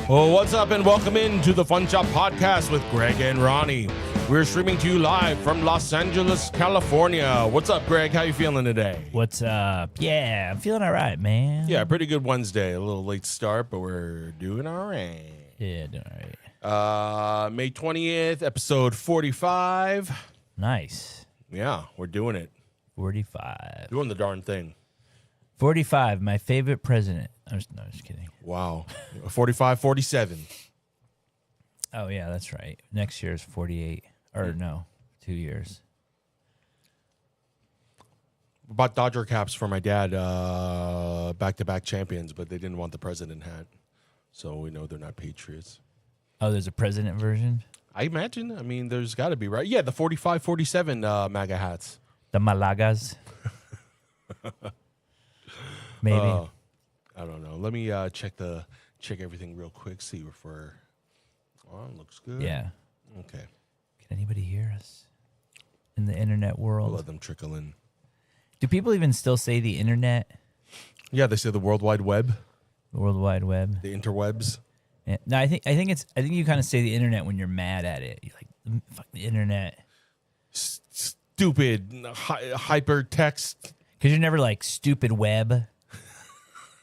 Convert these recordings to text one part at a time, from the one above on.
Well, what's up and welcome into the Funshop Podcast with Greg and Ronnie. We're streaming to you live from Los Angeles, California. What's up, Greg? How you feeling today? What's up? Yeah, I'm feeling all right, man. Yeah, pretty good Wednesday. A little late start, but we're doing all right. Yeah, doing all right. May 20th, episode 45. Nice. Yeah, we're doing it. 45. Doing the darn thing. 45, my favorite president. No, just kidding. Wow. 45, 47. Oh, yeah, that's right. Next year's 48. Or no, 2 years. Bought Dodger caps for my dad, back-to-back champions, but they didn't want the president hat. So we know they're not Patriots. Oh, there's a president version? I imagine. I mean, there's got to be, right? Yeah, the 45, 47 MAGA hats. The Malagas? Maybe. I don't know. Let me check everything real quick. See if we're. Oh, looks good. Yeah. Okay. Can anybody hear us in the internet world? We'll let them trickle in. Do people even still say the internet? Yeah, they say the World Wide Web. The World Wide Web. The interwebs. Yeah. No, I think you kind of say the internet when you're mad at it. You're like, fuck the internet. Stupid hypertext. Because you're never like stupid web.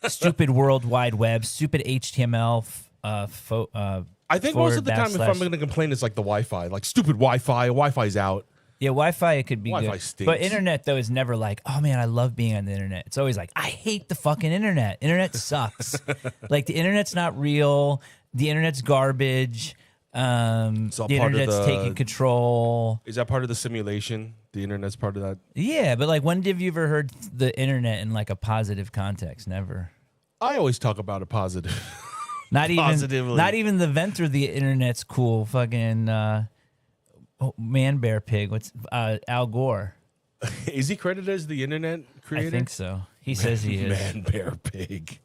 Stupid World Wide Web, stupid HTML. I think most of the time, if I'm going to complain, it's like the Wi-Fi, like stupid Wi-Fi. Wi-Fi's out. Yeah, Wi-Fi it could be Wi-Fi good, stinks. but internet though is never like, oh man, I love being on the internet. It's always like, I hate the fucking internet. Internet sucks. Like the internet's not real. The internet's garbage. The internet's taking control. Is that part of the simulation? The internet's part of that? Yeah, but like, when have you ever heard the internet in like a positive context? Never. I always talk about it positive. Not even Positively. Not even the inventor of the internet's cool. Fucking man, bear, pig. What's Al Gore? Is he credited as the internet creator? I think so. He says he is. Man, bear, pig.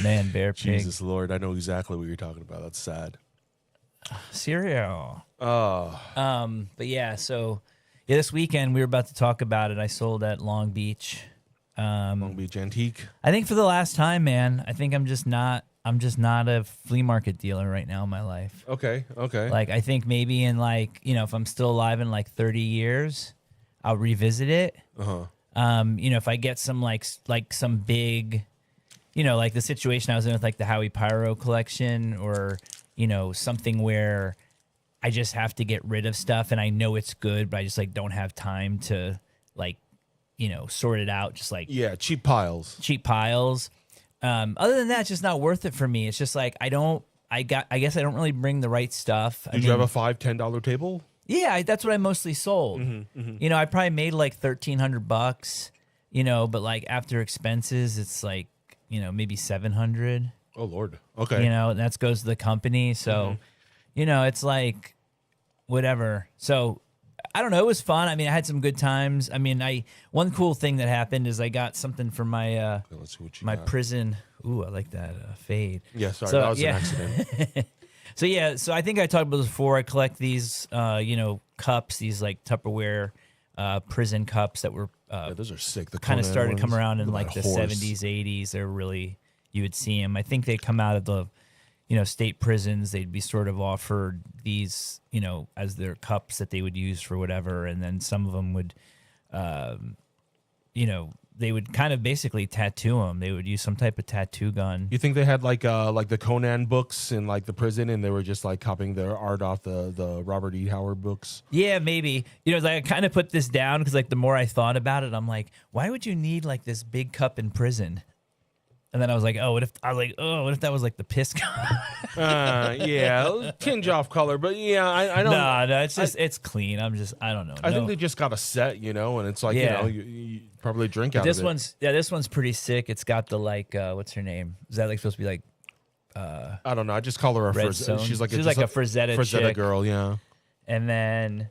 Man, bear, pig. Jesus Lord, I know exactly what you're talking about. That's sad. Cereal. Oh. But yeah, so yeah, this weekend we were about to talk about it. I sold at Long Beach. Long Beach Antique. I think for the last time, man. I think I'm just not a flea market dealer right now in my life. Okay. Like I think maybe in like, if I'm still alive in like 30 years, I'll revisit it. If I get some like some big, like the situation I was in with like the Howie Pyro collection, or something where I just have to get rid of stuff and I know it's good, but I just like don't have time to like, sort it out. Just like, yeah, cheap piles. Other than that, it's just not worth it for me. It's just like, I guess I don't really bring the right stuff. Did you have a $5-10 table? Yeah, that's what I mostly sold. I probably made like $1,300, but like after expenses, it's like, maybe $700. Oh Lord. Okay. And that goes to the company. So, it's like whatever. So I don't know. It was fun. I mean, I had some good times. I mean, one cool thing that happened is I got something from my let's see what you my got. prison. Ooh, I like that fade. Yeah, sorry, that was an accident. So I think I talked about this before. I collect these, cups, these like Tupperware prison cups that were those are sick. The kind of Conan started to ones. come around in Look like at the that horse. 70s, 80s. They're really, you would see them. I think they come out of the, state prisons. They'd be sort of offered these, as their cups that they would use for whatever. And then some of them would, they would kind of basically tattoo them. They would use some type of tattoo gun. You think they had like the Conan books in like the prison, and they were just like copying their art off the Robert E. Howard books? Yeah, maybe. Like I kind of put this down because like the more I thought about it, I'm like, why would you need like this big cup in prison? And then I was like, what if that was like the piss cup? Yeah, tinge off color, but yeah, I don't. No, it's just it's clean. I don't know. I think they just got a set, and it's like you probably drink out this of it. This one's pretty sick. It's got the like what's her name? Is that like supposed to be like? I don't know. I just call her a Redstone. She's like a Frazetta chick. girl, yeah. And then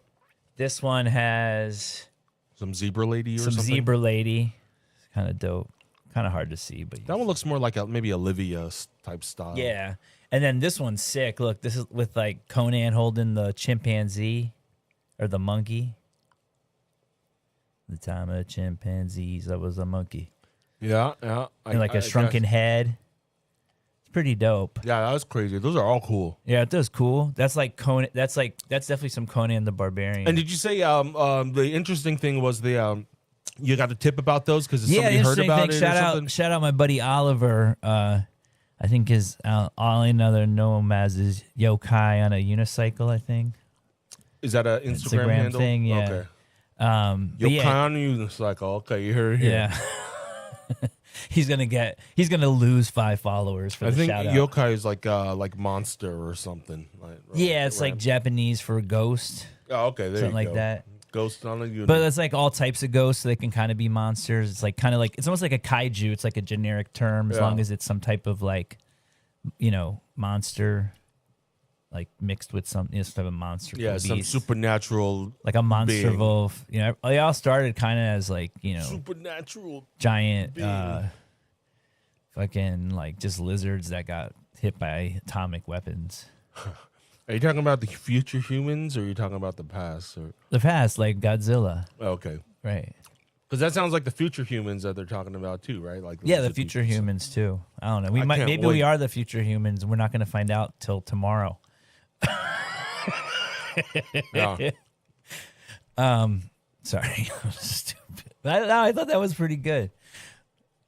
this one has some zebra lady or something. Some zebra lady. It's kind of dope. Kind of hard to see, but that one looks more like maybe Olivia type style. Yeah, and then this one's sick. Look, this is with like Conan holding the chimpanzee or the monkey. The time of chimpanzees, I was a monkey. Yeah. And like a shrunken head. It's pretty dope. Yeah, that was crazy. Those are all cool. Yeah, that was cool. That's like Conan. That's definitely some Conan the Barbarian. And did you say the interesting thing was the you got a tip about those because somebody heard about it? Shout out my buddy Oliver. I think all I know him as is Yokai on a unicycle. I think. Is that an Instagram handle? Thing? Yeah. Okay. Yokai on a unicycle. Okay, you heard it here. Yeah. He's gonna lose 5 followers for the shout out. I think Yokai is like monster or something. It's like Japanese for ghost. Oh, okay, there something you go. like that. Ghost on a unit. But it's like all types of ghosts, so they can kind of be monsters. It's like it's almost like a kaiju. It's like a generic term as long as it's some type of like, monster, like mixed with some type of monster. Yeah, some supernatural, like a monster being. wolf. They all started kind of as like supernatural giant, fucking like just lizards that got hit by atomic weapons. Are you talking about the future humans, or are you talking about the past? Or the past, like Godzilla. Okay, right. Because that sounds like the future humans that they're talking about too, right? Like the future humans too. I don't know. Maybe we are the future humans, and we're not going to find out till tomorrow. Yeah. Sorry, I'm stupid. I thought that was pretty good.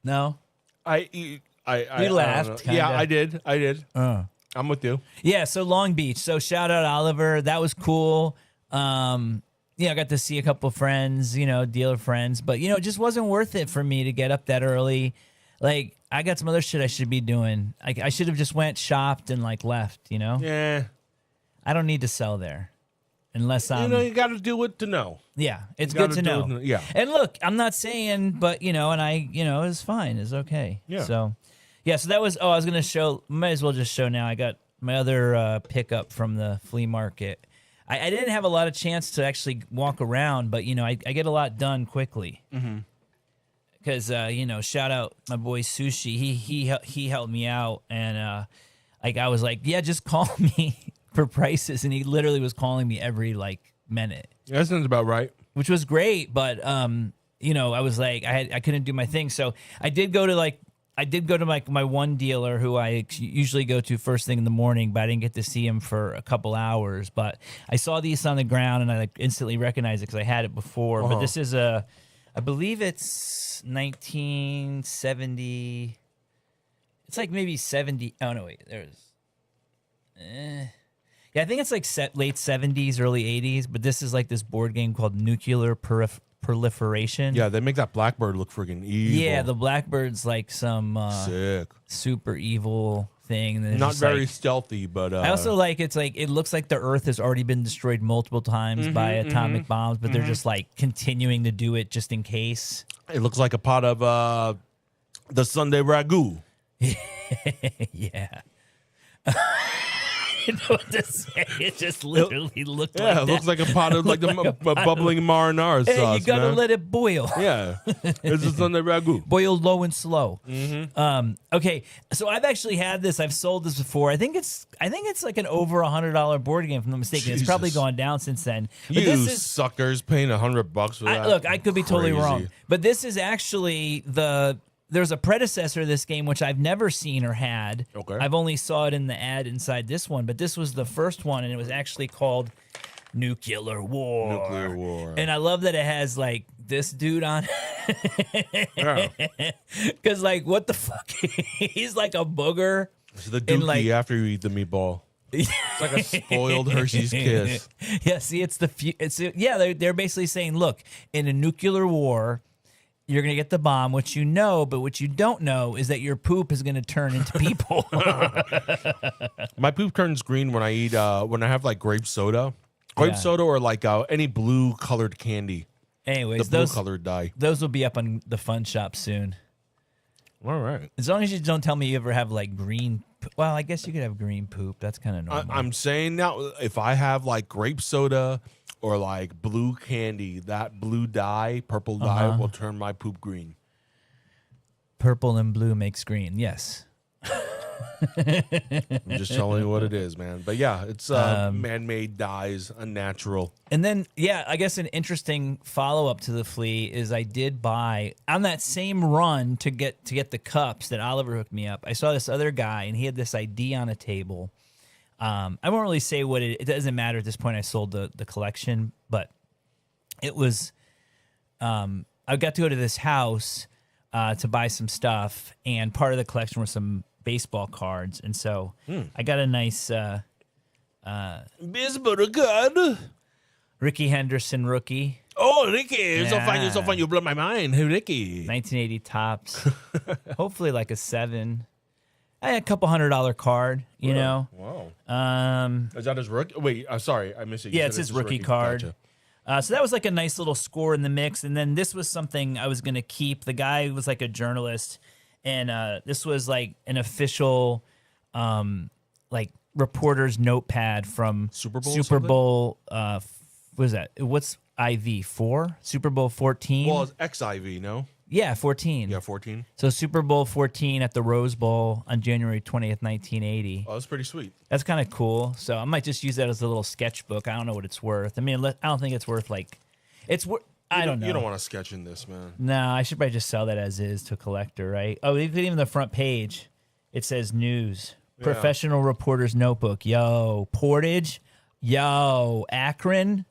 No, we laughed. Yeah, I did. I'm with you. Yeah, so Long Beach. So shout out Oliver. That was cool. I got to see a couple friends, dealer friends, but it just wasn't worth it for me to get up that early. Like I got some other shit I should be doing. I should have just went shopped and like left, Yeah. I don't need to sell there unless I'm you got to do it to know. Yeah, it's good to know. Yeah. And look, I'm not saying, but it's fine. It's okay. Yeah. So that was I was going to show, might as well just show now. I got my other pickup from the flea market. I didn't have a lot of chance to actually walk around, but I get a lot done quickly. Mm-hmm. Because shout out my boy Sushi. He helped me out, and I was like, yeah, just call me for prices, and he literally was calling me every like minute. Yeah, that sounds about right. Which was great, but I was like I couldn't do my thing, so I did go to my one dealer who I usually go to first thing in the morning, but I didn't get to see him for a couple hours. But I saw these on the ground, and I like instantly recognized it because I had it before. But this is I believe it's 1970. It's like maybe 70. Oh no, wait, there's. Yeah, I think it's like late 70s, early 80s. But this is like this board game called Nuclear Proliferation. Yeah, they make that Blackbird look freaking evil. Yeah, the Blackbird's like some sick, super evil thing. And not very stealthy, but I also like it looks like the Earth has already been destroyed multiple times by atomic bombs, but they're just like continuing to do it just in case. It looks like a pot of the Sunday ragu. Yeah. I don't know what to say. It just literally looked like that. It looks like a pot of like the bubbling marinara sauce. Hey, you gotta let it boil. Yeah, it's a Sunday ragu. Boil low and slow. Okay, so I've actually had this. I've sold this before. I think it's like an over $100 board game, if I'm not mistaken. Jesus. It's probably gone down since then. But You suckers paying $100 for that. Look, I could be totally wrong, but this is actually there's a predecessor to this game, which I've never seen or had. Okay. I've only saw it in the ad inside this one, but this was the first one, and it was actually called Nuclear War. Nuclear War. And I love that it has, like, this dude on it. Because, like, what the fuck? He's like a booger. It's the dookie after you eat the meatball. It's like a spoiled Hershey's Kiss. Yeah, see, they're basically saying, look, in a nuclear war, you're going to get the bomb, which you know, but what you don't know is that your poop is going to turn into people. My poop turns green when I eat, when I have like grape soda. Soda or like any blue colored candy. Anyways, the blue colored dye. Those will be up on the Fun Shop soon. All right. As long as you don't tell me you ever have like green. Well, I guess you could have green poop. That's kind of normal. I'm saying now, if I have like grape soda or like blue candy, that blue dye, purple dye will turn my poop green. Purple and blue makes green. Yes. I'm just telling you what it is, man. But yeah, it's man-made dyes, unnatural. And then, yeah, I guess an interesting follow-up to the flea is I did buy, on that same run to get the cups that Oliver hooked me up, I saw this other guy, and he had this ID on a table. I won't really say what it doesn't matter at this point. I sold the collection, but it was, I got to go to this house to buy some stuff, and part of the collection were some baseball cards, and so I got a nice baseball card. Ricky Henderson rookie. Oh, Ricky, it's so fun. You blow my mind. Hey, Ricky. 1980 tops. Hopefully like a 7. I had a couple $100 card, you know. Wow. Is that his rookie? Wait, sorry, I missed it. Yeah, it's his rookie card. Gotcha. So that was like a nice little score in the mix. And then this was something I was going to keep. The guy was like a journalist. And this was like an official like reporter's notepad from Super Bowl. What is that? What's IV? 4? Super Bowl 14? Well, it's XIV, no? Yeah, 14. Yeah, 14. So Super Bowl 14 at the Rose Bowl on January 20th, 1980. Oh, that's pretty sweet. That's kind of cool. So I might just use that as a little sketchbook. I don't know what it's worth. I mean, I don't think it's worth like it's worth. I don't know. You don't want to sketch in this, man. No, I should probably just sell that as is to a collector, right? Oh, even the front page, it says news. Yeah. Professional reporter's notebook. Yo, Portage. Yo, Akron.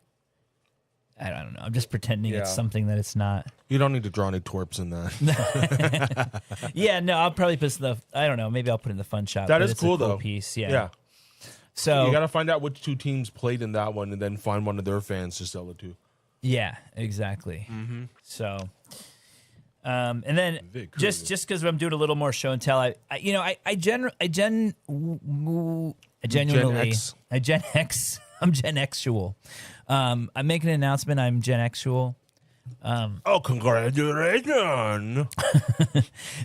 I don't know. I'm just pretending it's something that it's not. You don't need to draw any twerps in that. Yeah, no, I'll probably put stuff. I don't know. Maybe I'll put it in the fun shop. That is cool, though. Piece, yeah. So you got to find out which 2 teams played in that one, and then find one of their fans to sell it to. Yeah, exactly. Mm-hmm. So, and then just because I'm doing a little more show and tell, I genuinely, I'm Gen Xual. I'm making an announcement. I'm Gen Xual. Congratulations!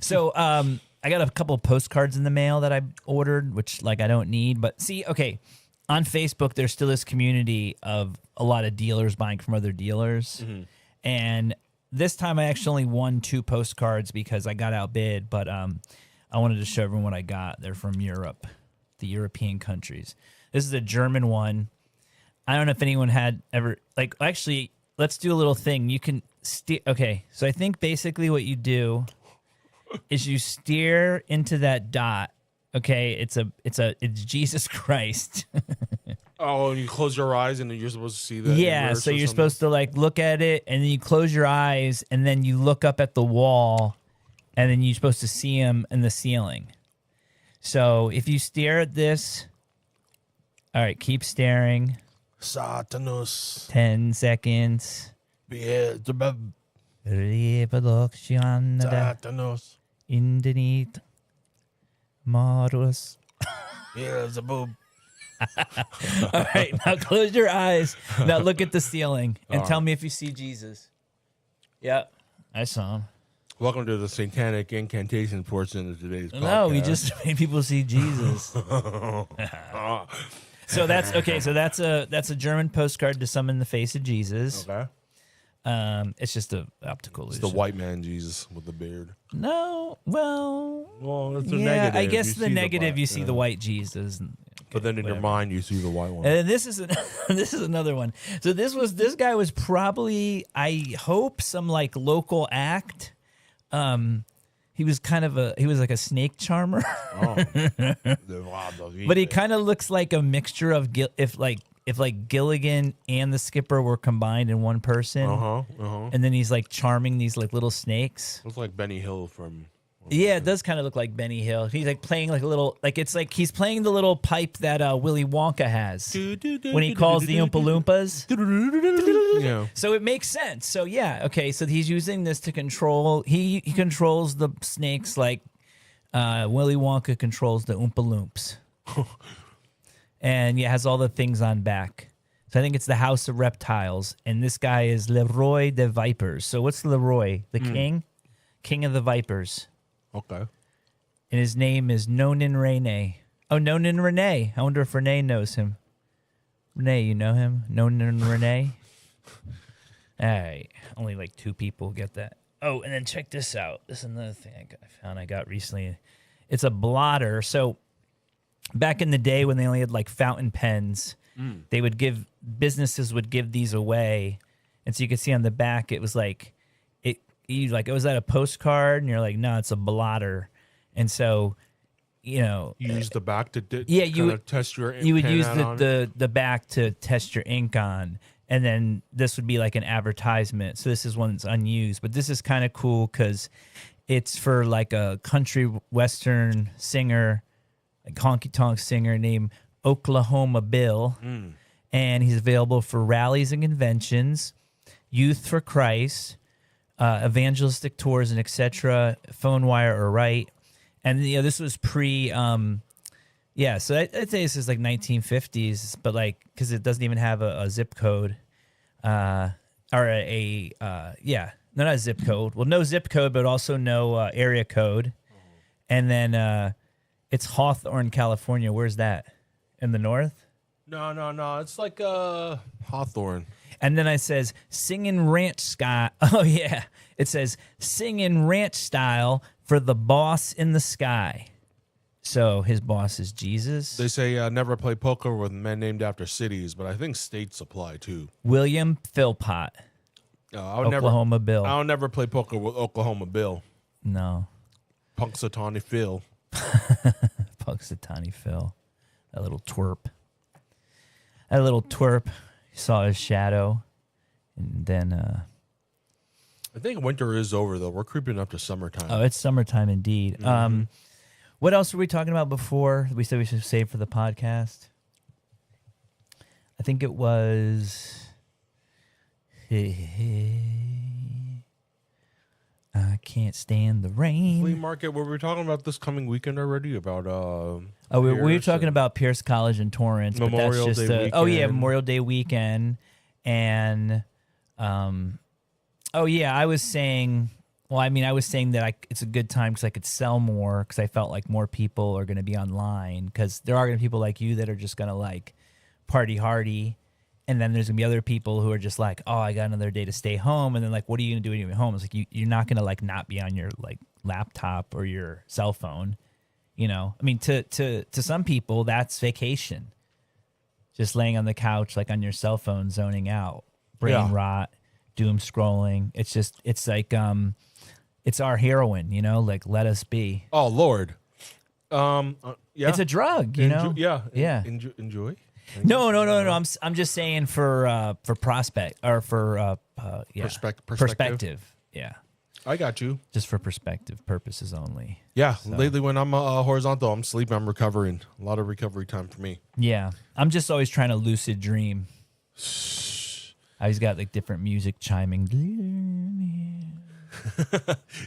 So, I got a couple of postcards in the mail that I ordered, which like I don't need. But see, okay, on Facebook, there's still this community of a lot of dealers buying from other dealers, and this time I actually won 2 postcards because I got outbid. But I wanted to show everyone what I got. They're from Europe, the European countries. This is a German one. I don't know if anyone had ever, like, actually, let's do a little thing. You can steer. Okay, so I think basically what you do is you steer into that dot. Okay, it's Jesus Christ. Oh, and you close your eyes and you're supposed to see that. Yeah, so you're supposed to like look at it, and then you close your eyes, and then you look up at the wall, and then you're supposed to see him in the ceiling. So if you stare at this, all right, keep staring. Satanus. 10 seconds. Satanus. Underneath. Marvelous. Beelzebub. All right, now close your eyes. Now look at the ceiling and tell me if you see Jesus. Yep, I saw him. Welcome to the satanic incantation portion of today's podcast. No, we just made people see Jesus. So that's okay. So that's a German postcard to summon the face of Jesus. Okay. It's just an optical illusion. It's the white man Jesus with the beard. No, well, it's a yeah. negative. I guess the negative you see the white Jesus, but then in your mind you see the white one. And this is another one. So this guy was probably, I hope, some like local act. He was like a snake charmer. But he kind of looks like a mixture of if Gilligan and the skipper were combined in one person. And then he's like charming these like little snakes. Looks like Benny Hill from. Yeah, it does kind of look like Benny Hill. He's like playing like a little, like it's like he's playing the little pipe that Willy Wonka has when he calls the Oompa Loompas. Yeah. So it makes sense. So yeah, okay. So he's using this to control. He controls the snakes like Willy Wonka controls the Oompa Loomps. And yeah, has all the things on back. So I think it's the House of Reptiles, and this guy is Leroy the Vipers. So what's Leroy? The king of the Vipers. Okay. And his name is Nonin Rene. Oh, Nonin Rene. I wonder if Renee knows him. Renee, you know him? Nonin Rene? All right. Only like 2 people get that. Oh, and then check this out. This is another thing I got recently. It's a blotter. So back in the day when they only had like fountain pens, businesses would give these away. And so you could see on the back, it was like, was that a postcard? And you're like, no, it's a blotter. And so, you use the back to test your ink. You would use the back to test your ink on. And then this would be like an advertisement. So this is one that's unused. But this is kind of cool because it's for like a country western singer, like honky tonk singer named Oklahoma Bill. And he's available for rallies and conventions, Youth for Christ, evangelistic tours, and etc. Phone, wire, or write. And this was pre. So I'd say this is like 1950s, but like because it doesn't even have a zip code, not a zip code. Well, no zip code, but also no area code. And then it's Hawthorne, California. Where's that? In the north? No. It's like Hawthorne. And then it says singing ranch sky. Oh yeah, it says singing ranch style for the boss in the sky. So his boss is Jesus. They say never play poker with men named after cities, but I think states apply too. William Philpott. Oklahoma Bill. I'll never play poker with Oklahoma Bill. No. Punxsutawney Phil. Punxsutawney Phil. That little twerp. He saw his shadow. And then... I think winter is over, though. We're creeping up to summertime. Oh, it's summertime indeed. Mm-hmm. What else were we talking about before? We said we should save for the podcast. I think it was... I can't stand the rain. Flea market. Were we talking about this coming weekend already? About we were talking about Pierce College in Torrance. Memorial but that's just Day weekend. Memorial Day weekend, and I was saying. Well, I mean, I was saying that it's a good time because I could sell more because I felt like more people are going to be online because there are going to be people like you that are just going to like party hardy. And then there's going to be other people who are just like, oh, I got another day to stay home. And then like, what are you going to do when you're at home? It's like, you're not going to like not be on your like laptop or your cell phone. I mean, to some people, that's vacation. Just laying on the couch, like on your cell phone, zoning out, brain rot, doom scrolling. It's like, it's our heroin, like let us be. Oh, Lord. It's a drug, Yeah. Enjoy. No. I'm just saying for prospect or for perspective. Yeah, I got you. Just for perspective purposes only. Yeah. So. Lately, when I'm horizontal, I'm sleeping. I'm recovering. A lot of recovery time for me. Yeah, I'm just always trying to lucid dream. I always got like different music chiming.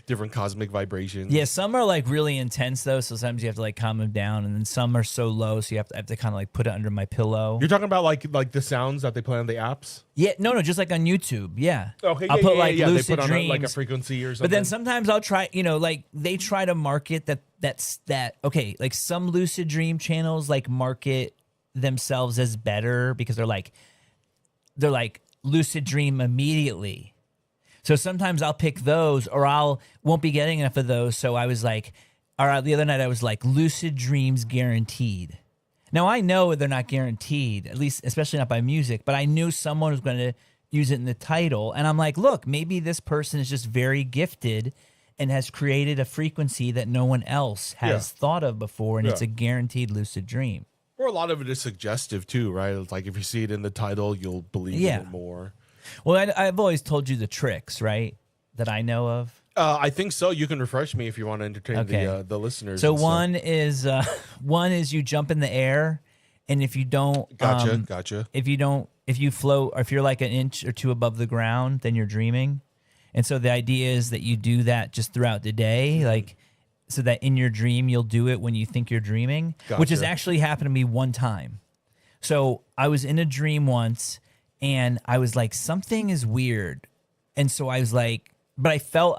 Different cosmic vibrations. Yeah, some are like really intense though, so sometimes you have to like calm them down, and then some are so low, so I have to kind of like put it under my pillow. You're talking about like the sounds that they play on the apps? Yeah, no, just like on YouTube. Yeah. Okay. I'll put like lucid they put on dreams, like a frequency or something. But then sometimes I'll try, like they try to market that. Okay, like some lucid dream channels like market themselves as better because they're like lucid dream immediately. So sometimes I'll pick those or won't be getting enough of those. So I was like, all right, the other night I was like, lucid dreams guaranteed. Now I know they're not guaranteed, at least, especially not by music, but I knew someone was going to use it in the title. And I'm like, look, maybe this person is just very gifted and has created a frequency that no one else has thought of before. And it's a guaranteed lucid dream. Or a lot of it is suggestive too, right? It's like if you see it in the title, you'll believe it more. Well, I've always told you the tricks, right, that I know of. I think so. You can refresh me if you want to entertain the listeners. So one is you jump in the air, and if you don't, gotcha. If you float, or if you're like an inch or two above the ground, then you're dreaming. And so the idea is that you do that just throughout the day, like so that in your dream you'll do it when you think you're dreaming, which has actually happened to me one time. So I was in a dream once. And I was like, something is weird. And so I was like, but I felt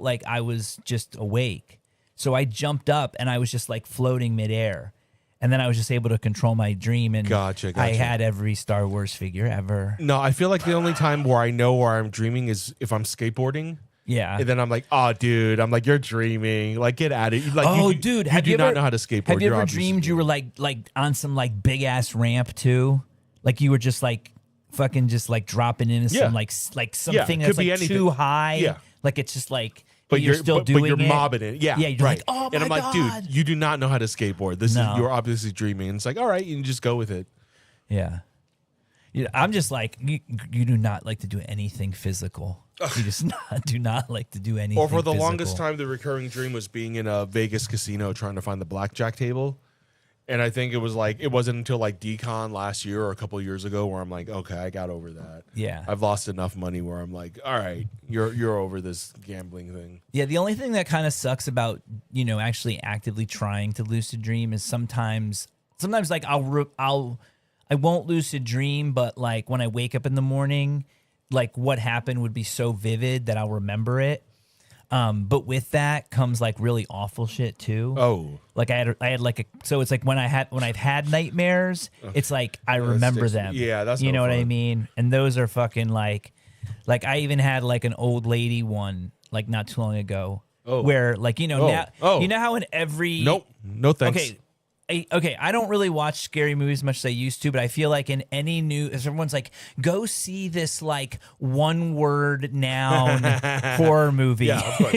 like I was just awake. So I jumped up and I was just like floating midair. And then I was just able to control my dream. And Gotcha. I had every Star Wars figure ever. No, I feel like the only time where I know where I'm dreaming is if I'm skateboarding. Yeah. And then I'm like, oh, dude, I'm like, you're dreaming. Like, get at it. Like, dude, you do not know how to skateboard. Have you You're ever obviously dreamed you were like on some like big ass ramp too? Like you were just like fucking just like dropping into some like something that's like too high. Yeah. Like it's just like but you're still doing but you're it. mobbing it. Yeah. Yeah. You're right. like, oh my And I'm like, God. dude, you do not know how to skateboard. You're obviously dreaming. And it's like, all right, you can just go with it. Yeah. I'm just like, you do not like to do anything physical. You just do not like to do anything Or for the physical. longest time, the recurring dream was being in a Vegas casino trying to find the blackjack table. And I think it wasn't until like decon last year or a couple of years ago where I'm like, okay, I got over that. Yeah. I've lost enough money where I'm like, all right, you're over this gambling thing. Yeah, the only thing that kind of sucks about, actually actively trying to lucid dream is sometimes like I won't lucid dream, but like when I wake up in the morning, like what happened would be so vivid that I'll remember it. But with that comes like really awful shit too. Oh, like I had like so it's like when I've had nightmares, it's like I remember them. Yeah, that's you know no what I fun. mean. And those are fucking like I even had like an old lady one like not too long ago, where like now you know how in every no thanks. Okay, I don't really watch scary movies as much as I used to, but I feel like in any new, as everyone's like, go see this like one word noun horror movie. Yeah, of course.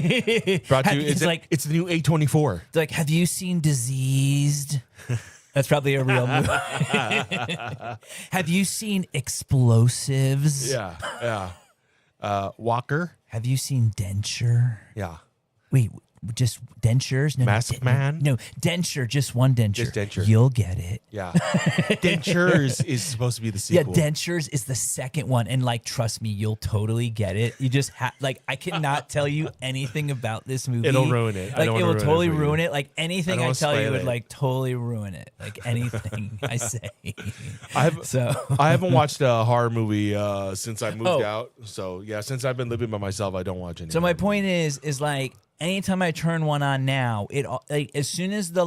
Brought to you. It's the new A24. It's like, have you seen Diseased? That's probably a real movie. Have you seen Explosives? Yeah. Walker. Have you seen Denture? Yeah. Wait, just dentures? No, Mask Man? No, denture, just one denture. Just denture. You'll get it. Yeah. Dentures is supposed to be the sequel. Yeah, Dentures is the second one. And like, trust me, you'll totally get it. You just I cannot tell you anything about this movie. It'll ruin it. Like, it will totally ruin it. Like, anything I tell you would it. like totally ruin it. Like, anything I say. I haven't watched a horror movie since I moved out. So, yeah, since I've been living by myself, I don't watch any. So, my point is like, anytime I turn one on now, it like as soon as the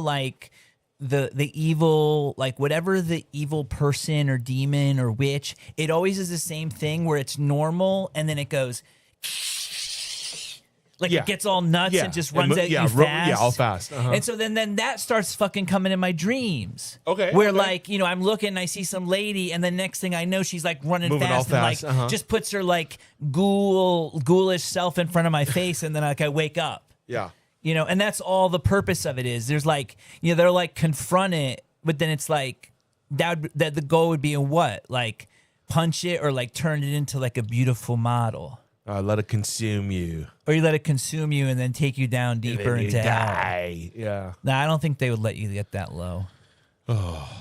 evil, like whatever the evil person or demon or witch, it always is the same thing where it's normal and then it goes like it gets all nuts and just runs at you fast. Yeah, all fast. And so then that starts fucking coming in my dreams. Okay. Where like, I'm looking and I see some lady and the next thing I know she's like running Moving fast all and fast. like just puts her like ghoulish self in front of my face and then like I wake up. Yeah. And that's all the purpose of it is. There's like, they're like confront it, but then it's like that the goal would be in what? Like punch it or like turn it into like a beautiful model. Let it consume you. Or you let it consume you and then take you down deeper into hell. Yeah. No, I don't think they would let you get that low. Oh,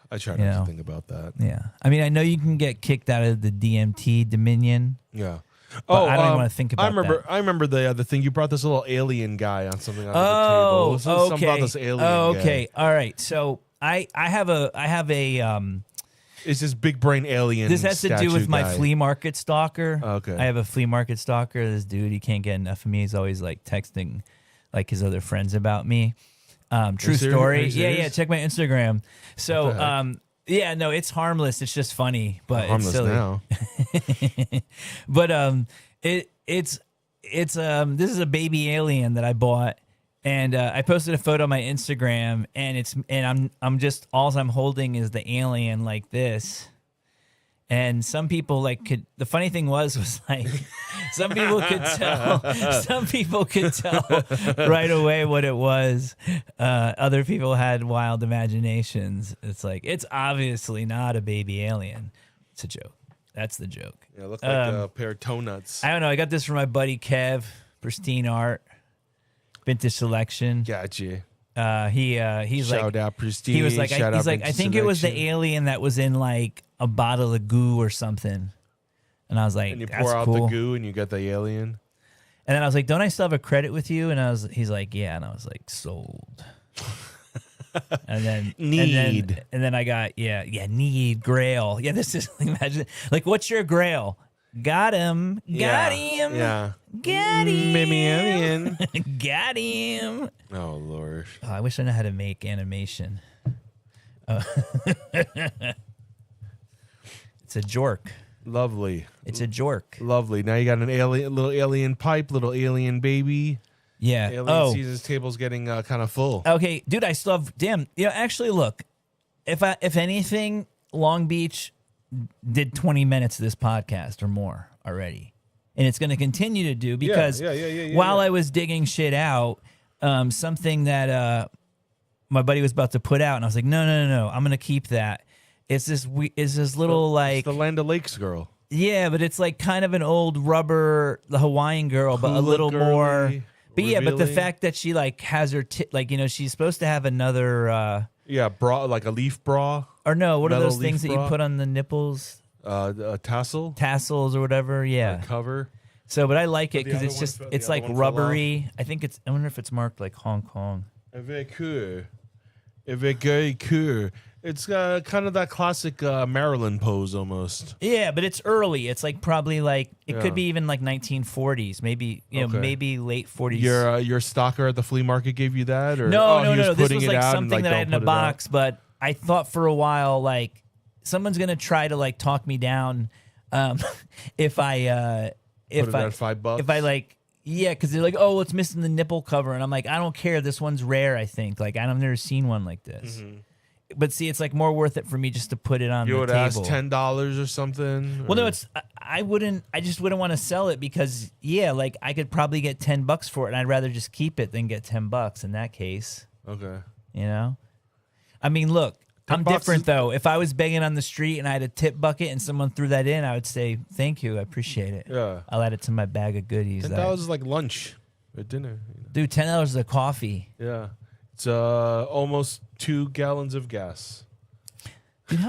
I try not to think about that. Yeah. I mean, I know you can get kicked out of the DMT Dominion. Yeah. But I don't even want to think about that. I remember the other thing. You brought this little alien guy on something on the table. Okay. Something about this alien okay. guy. All right. So I have a It's this big brain alien. This has to do with my guy. flea market stalker. Okay. I have a flea market stalker. This dude, he can't get enough of me. He's always like texting like his other friends about me. True story. Yeah. Check my Instagram. So, yeah, no, it's harmless. It's just funny, but harmless it's silly. now. But this is a baby alien that I bought, and I posted a photo on my Instagram, and I'm just all I'm holding is the alien like this. And some people the funny thing was like some people could tell right away what it was. Other people had wild imaginations. It's like, it's obviously not a baby alien. It's a joke. That's the joke. Yeah, it looked like a pair of toe nuts. I don't know. I got this from my buddy Kev, Pristine Art, Vintage Selection. Gotcha. He's Shout like, out Pristine. he was like, I think it was the alien that was in like a bottle of goo or something. And I was like, and you that's pour out cool. the goo and you get the alien. And then I was like, don't I still have a credit with you? And he's like, yeah. And I was like, sold. And then and then I got need grail. Yeah, this is imagine like, what's your grail? Got him. Got him. Yeah. Got him. Maybe alien. Got him. Oh Lord. Oh, I wish I knew how to make animation. It's a jork. Lovely. It's a jork. Lovely. Now you got little alien pipe, little alien baby. Yeah. Alien Caesar's table's getting kind of full. Okay, dude, I still have. Damn. Actually, look. If anything, Long Beach did 20 minutes of this podcast or more already, and it's going to continue to do because while I was digging shit out, something that my buddy was about to put out, and I was like, no, I'm going to keep that. It's this little like it's the Land O'Lakes girl. Yeah, but it's like kind of an old rubber, the Hawaiian girl, but a little more. But yeah, but the fact that she like has her she's supposed to have another bra, like a leaf bra. Or no, what are those things that you put on the nipples? A tassel? Tassels or whatever, yeah. A cover. So, but I like it because it's like rubbery. I wonder if it's marked like Hong Kong. Very cool. Very cool. It's kind of that classic Maryland pose almost. Yeah, but it's early. It's like probably like it could be even like 1940s, maybe maybe late 40s. Your stalker at the flea market gave you that, or no. This was like something that I had in a box, but I thought for a while like someone's gonna try to like talk me down if I put it at $5. if I like. Yeah, because they're like, oh, it's missing the nipple cover, and I'm like, I don't care. This one's rare. I think like I've never seen one like this. Mm-hmm. But see, it's like more worth it for me just to put it on the table. You would ask $10 or something? Well, no, I just wouldn't want to sell it because, like I could probably get $10 for it, and I'd rather just keep it than get $10 in that case. Okay. I mean, look, I'm different though. If I was begging on the street and I had a tip bucket and someone threw that in, I would say, thank you, I appreciate it. Yeah. I'll add it to my bag of goodies. $10 is like lunch or dinner. Dude, $10 is a coffee. Yeah. It's almost 2 gallons of gas. Dude,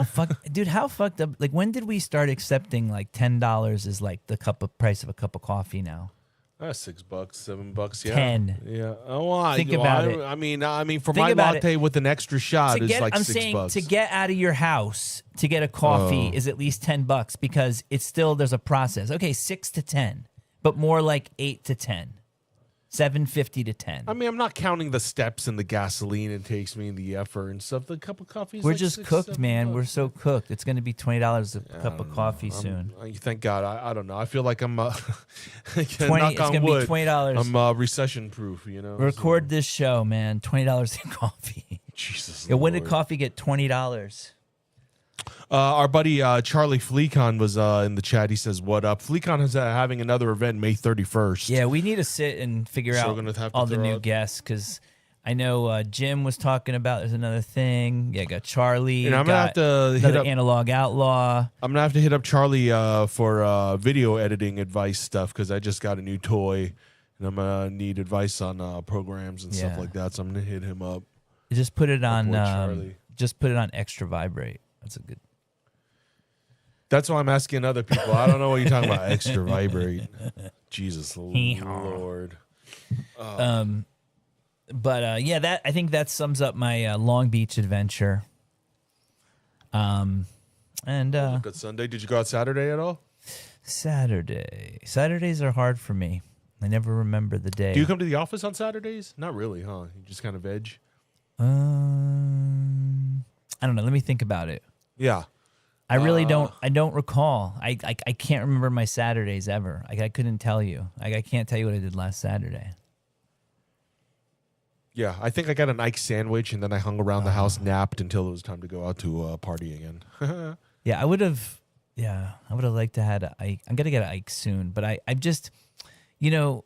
how fucked up? Like, when did we start accepting like $10 is like the price of a cup of coffee now? $6, $7, yeah. 10. Yeah. Oh, Think about it. I mean, for my latte with an extra shot is like $6. I'm saying to get out of your house to get a coffee is at least $10 because it's still there's a process. Okay, 6 to 10, but more like 8 to 10. 750 to 10. I mean, I'm not counting the steps and the gasoline it takes me and the effort and stuff. The cup of coffee is We're like just $6, cooked, man. $7. We're so cooked. It's going to be $20 a cup of coffee soon. Thank God. I don't know. I feel like I'm knock it's on going to be wood, $20. I'm recession proof, Record this show, man. $20 in coffee. Jesus. Yeah, when did coffee get $20? Our buddy Charlie Fleecon was in the chat. He says, "What up?" Fleecon is having another event May 31st. Yeah, we need to sit and figure out all the new guests because I know Jim was talking about there's another thing. Yeah, got Charlie. And I'm gonna have to hit up Analog Outlaw. I'm gonna have to hit up Charlie for video editing advice stuff because I just got a new toy and I'm gonna need advice on programs and stuff like that. So I'm gonna hit him up. Just put it on. Extra vibrate. That's a good. That's why I'm asking other people. I don't know what you're talking about. Extra vibrate. Jesus Lord. But I think that sums up my Long Beach adventure. Good Sunday. Did you go out Saturday at all? Saturdays are hard for me. I never remember the day. Do you come to the office on Saturdays? Not really, huh? You just kind of veg. I don't know. Let me think about it. Yeah. I really don't. I don't recall. I can't remember my Saturdays ever. I couldn't tell you. I can't tell you what I did last Saturday. Yeah, I think I got an Ike sandwich and then I hung around the house, napped until it was time to go out to a party again. Yeah, I would have. Yeah, I would have liked to had an Ike. I'm gonna get an Ike soon, but I'm just, I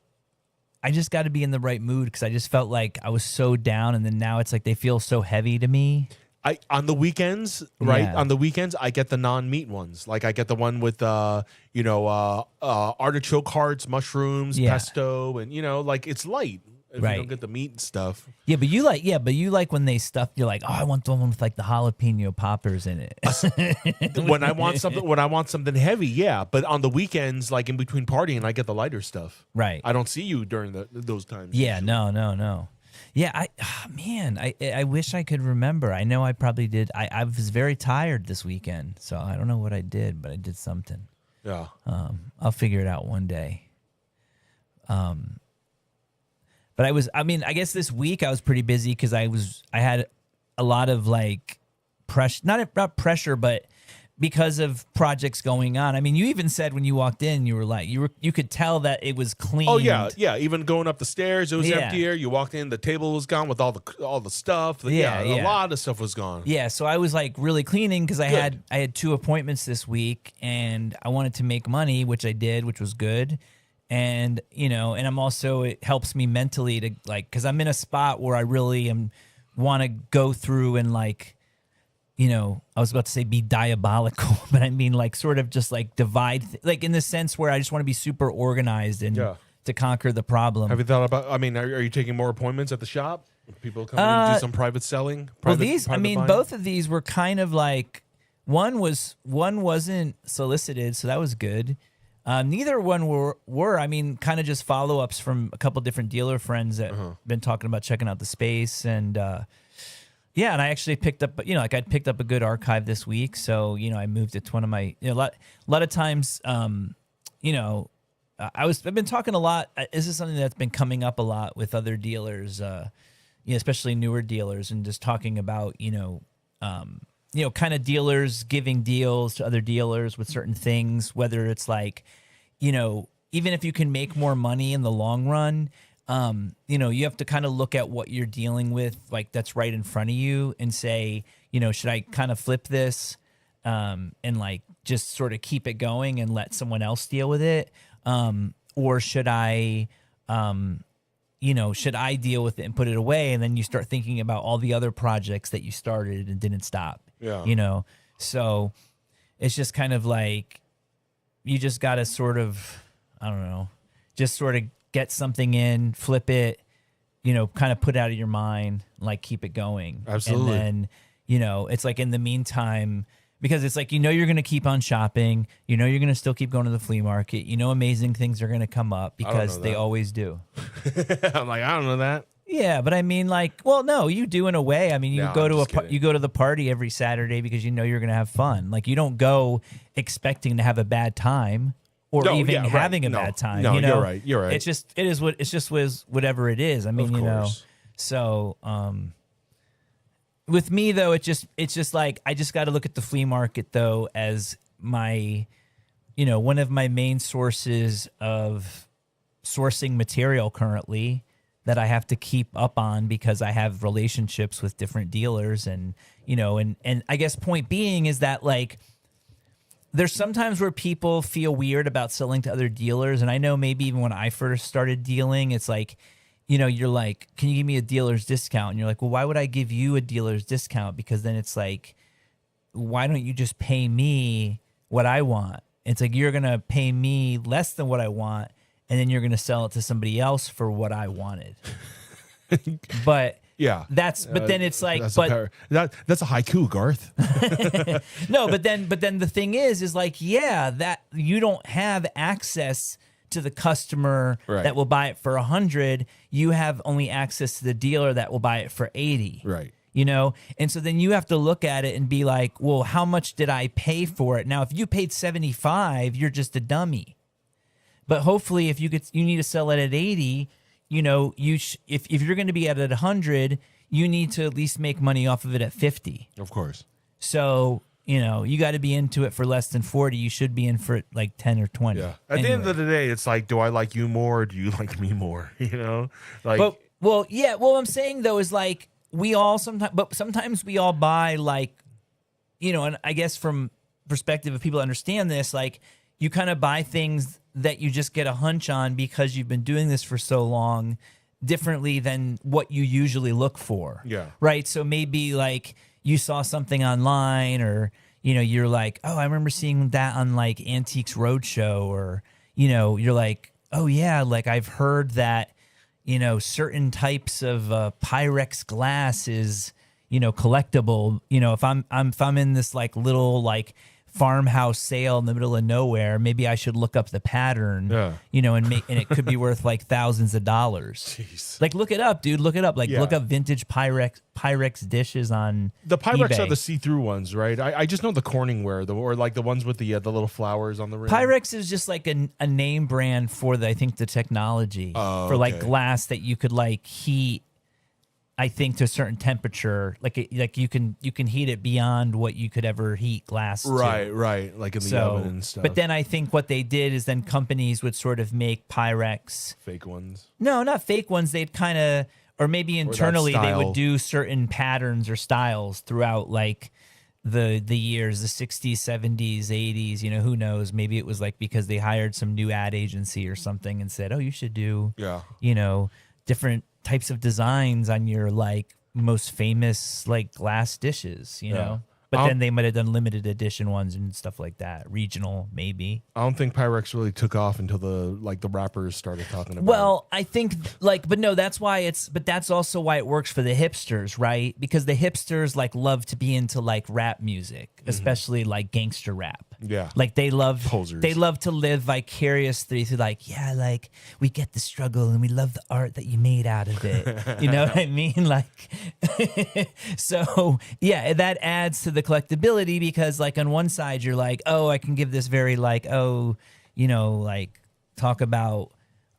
just got to be in the right mood because I just felt like I was so down, and then now it's like they feel so heavy to me. On the weekends, right? Yeah. On the weekends, I get the non-meat ones. Like I get the one with artichoke hearts, mushrooms, pesto, and like it's light. If you don't get the meat and stuff. Yeah, but you like when they stuff. You're like, oh, I want the one with like the jalapeno poppers in it. when I want something heavy, yeah. But on the weekends, like in between partying, I get the lighter stuff. Right. I don't see you during those times. Yeah, usually. no. Yeah, I wish I could remember. I know I probably did. I was very tired this weekend, so I don't know what I did, but I did something. Yeah. I'll figure it out one day. But I guess this week I was pretty busy because I had a lot of like pressure, not pressure, but because of projects going on. I mean, you even said when you walked in, you were like, you could tell that it was clean. Oh yeah. Even going up the stairs, it was emptier. You walked in, the table was gone with all the stuff. A lot of stuff was gone. Yeah, so I was like really cleaning because I had 2 appointments this week, and I wanted to make money, which I did, which was good. And and I'm also, it helps me mentally to like, because I'm in a spot where I really want to go through and like, I was about to say be diabolical, but I mean like sort of just like divide, like in the sense where I just want to be super organized and to conquer the problem. Have you thought about, are you taking more appointments at the shop? People come in and do some private selling? Both of these were kind of like, one wasn't solicited, so that was good. Neither one were kind of just follow-ups from a couple different dealer friends that been talking about checking out the space. And and I actually picked up, I picked up a good archive this week. So, I moved it to one of my, a lot of times, I've been talking a lot. This is something that's been coming up a lot with other dealers, especially newer dealers, and just talking about, kind of dealers giving deals to other dealers with certain things, whether it's like, even if you can make more money in the long run, you have to kind of look at what you're dealing with, like that's right in front of you, and say, should I kind of flip this and like just sort of keep it going and let someone else deal with it? Or should I, should I deal with it and put it away? And then you start thinking about all the other projects that you started and didn't stop. Yeah. So it's just kind of like, you just got to sort of, I don't know, just sort of get something in, flip it, kind of put it out of your mind, like keep it going. Absolutely. And then, it's like in the meantime, because it's like, you're going to keep on shopping, you're going to still keep going to the flea market, amazing things are going to come up because they always do. I'm like, I don't know that. Yeah, but I mean, like, well, no, you do in a way. I mean, you go to the party every Saturday because you're going to have fun. Like, you don't go expecting to have a bad time or having a bad time. No, you're right. You're right. It's just whatever it is. I mean, So, with me though, it's just like I just got to look at the flea market though as my, one of my main sources of sourcing material currently that I have to keep up on because I have relationships with different dealers. And, and I guess point being is that like, there's sometimes where people feel weird about selling to other dealers. And I know maybe even when I first started dealing, it's like, you're like, can you give me a dealer's discount? And you're like, well, why would I give you a dealer's discount? Because then it's like, why don't you just pay me what I want? It's like, you're going to pay me less than what I want, and then you're going to sell it to somebody else for what I wanted. But yeah, then it's like, that's a haiku, Garth. No, but then the thing is like, that you don't have access to the customer that will buy it for 100. You have only access to the dealer that will buy it for 80. Right. And so then you have to look at it and be like, well, how much did I pay for it? Now, if you paid 75, you're just a dummy. But hopefully, if you need to sell it at 80, if you're going to be at 100, you need to at least make money off of it at 50. Of course. So, you got to be into it for less than 40. You should be in for like 10 or 20. Yeah. At the end of the day, it's like, do I like you more or do you like me more? Like. What I'm saying though is like sometimes we all buy like, and I guess from perspective of people understand this, like you kind of buy things that you just get a hunch on because you've been doing this for so long differently than what you usually look for. Yeah. Right. So maybe like you saw something online or, you're like, oh, I remember seeing that on like Antiques Roadshow or, you're like, oh yeah, like I've heard that, certain types of Pyrex glass is, collectible. If I'm in this like little like farmhouse sale in the middle of nowhere, maybe I should look up the pattern, and it could be worth like thousands of dollars. Jeez. Like look it up, dude. Look it up. Like look up vintage Pyrex dishes on the Pyrex eBay. are the see-through ones, right? I just know the Corningware, or like the ones with the little flowers on the rim. Pyrex is just like a name brand for the technology for like glass that you could like heat I think to a certain temperature, like you can heat it beyond what you could ever heat glass to. Right, like in the oven and stuff. But then I think what they did is then companies would sort of make Pyrex. Fake ones. No, not fake ones. They'd kind of, or maybe internally they would do certain patterns or styles throughout like the years, the 60s, 70s, 80s, you know, who knows? Maybe it was like because they hired some new ad agency or something and said, oh, you should do, you know, different types of designs on your like most famous like glass dishes, you know? But then they might have done limited edition ones and stuff like that, regional maybe. I don't think Pyrex really took off until the rappers started talking about it. Well, I think but no, that's also why it works for the hipsters, right? Because the hipsters like love to be into like rap music, especially like gangster rap. Yeah. Like they love posers. They love to live vicariously through like, like we get the struggle and we love the art that you made out of it. You know what I mean? Like so yeah, that adds to the collectability because like on one side you're like, oh, I can give this very like, oh, you know, like talk about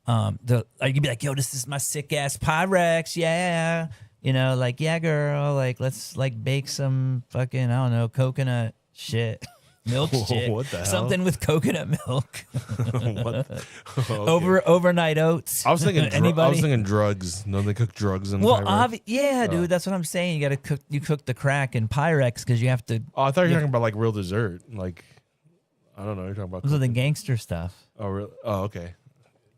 you'd be like, yo, this is my sick ass Pyrex, yeah. You know, like, yeah, girl, like let's like bake some fucking, I don't know, coconut shit. Milk shit. What the hell? Something with coconut milk. What? Okay. Overnight oats. I was thinking Anybody? I was thinking drugs. No, they cook drugs in Pyrex. Dude, that's what I'm saying. You got to cook the crack in Pyrex because you have to. Oh, I thought you were talking about like real dessert. Like, I don't know. You're talking about. Those are the gangster stuff. Oh, really? Oh, okay.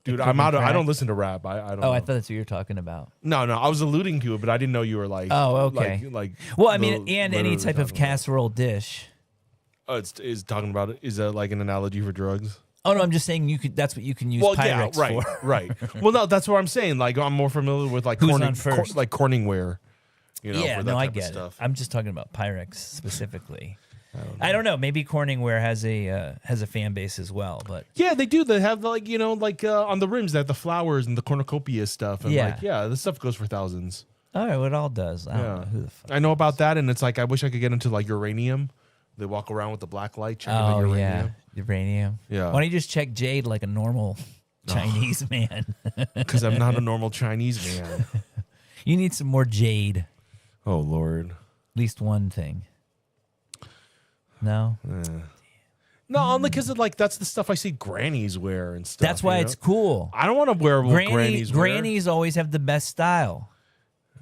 Dude, I'm out. I don't listen to rap. I don't. Oh, I thought that's what you were talking about. No. I was alluding to it, but I didn't know you were like. Oh, okay. Like. Well, I mean, and any type of casserole dish. Oh, is talking about it. Is that like an analogy for drugs? Oh no, I'm just saying you could. That's what you can use Pyrex for. Right. Well, no, that's what I'm saying. Like, I'm more familiar with like like Corningware. You know, yeah, for that no, I type get of stuff. it. I'm just talking about Pyrex specifically. I don't know. Maybe Corningware has a fan base as well, but yeah, they do. They have like on the rims they have the flowers and the cornucopia stuff. And this stuff goes for thousands. All right, well, it all does. I don't know who the fuck. I know about that, and it's like I wish I could get into like uranium. They walk around with the black light checking the uranium. Uranium. Yeah. Why don't you just check jade like a normal Chinese man? Because I'm not a normal Chinese man. You need some more jade. Oh Lord. At least one thing. No. No, only because like that's the stuff I see grannies wear and stuff. That's why it's cool. I don't want to wear what grannies wear. Grannies always have the best style.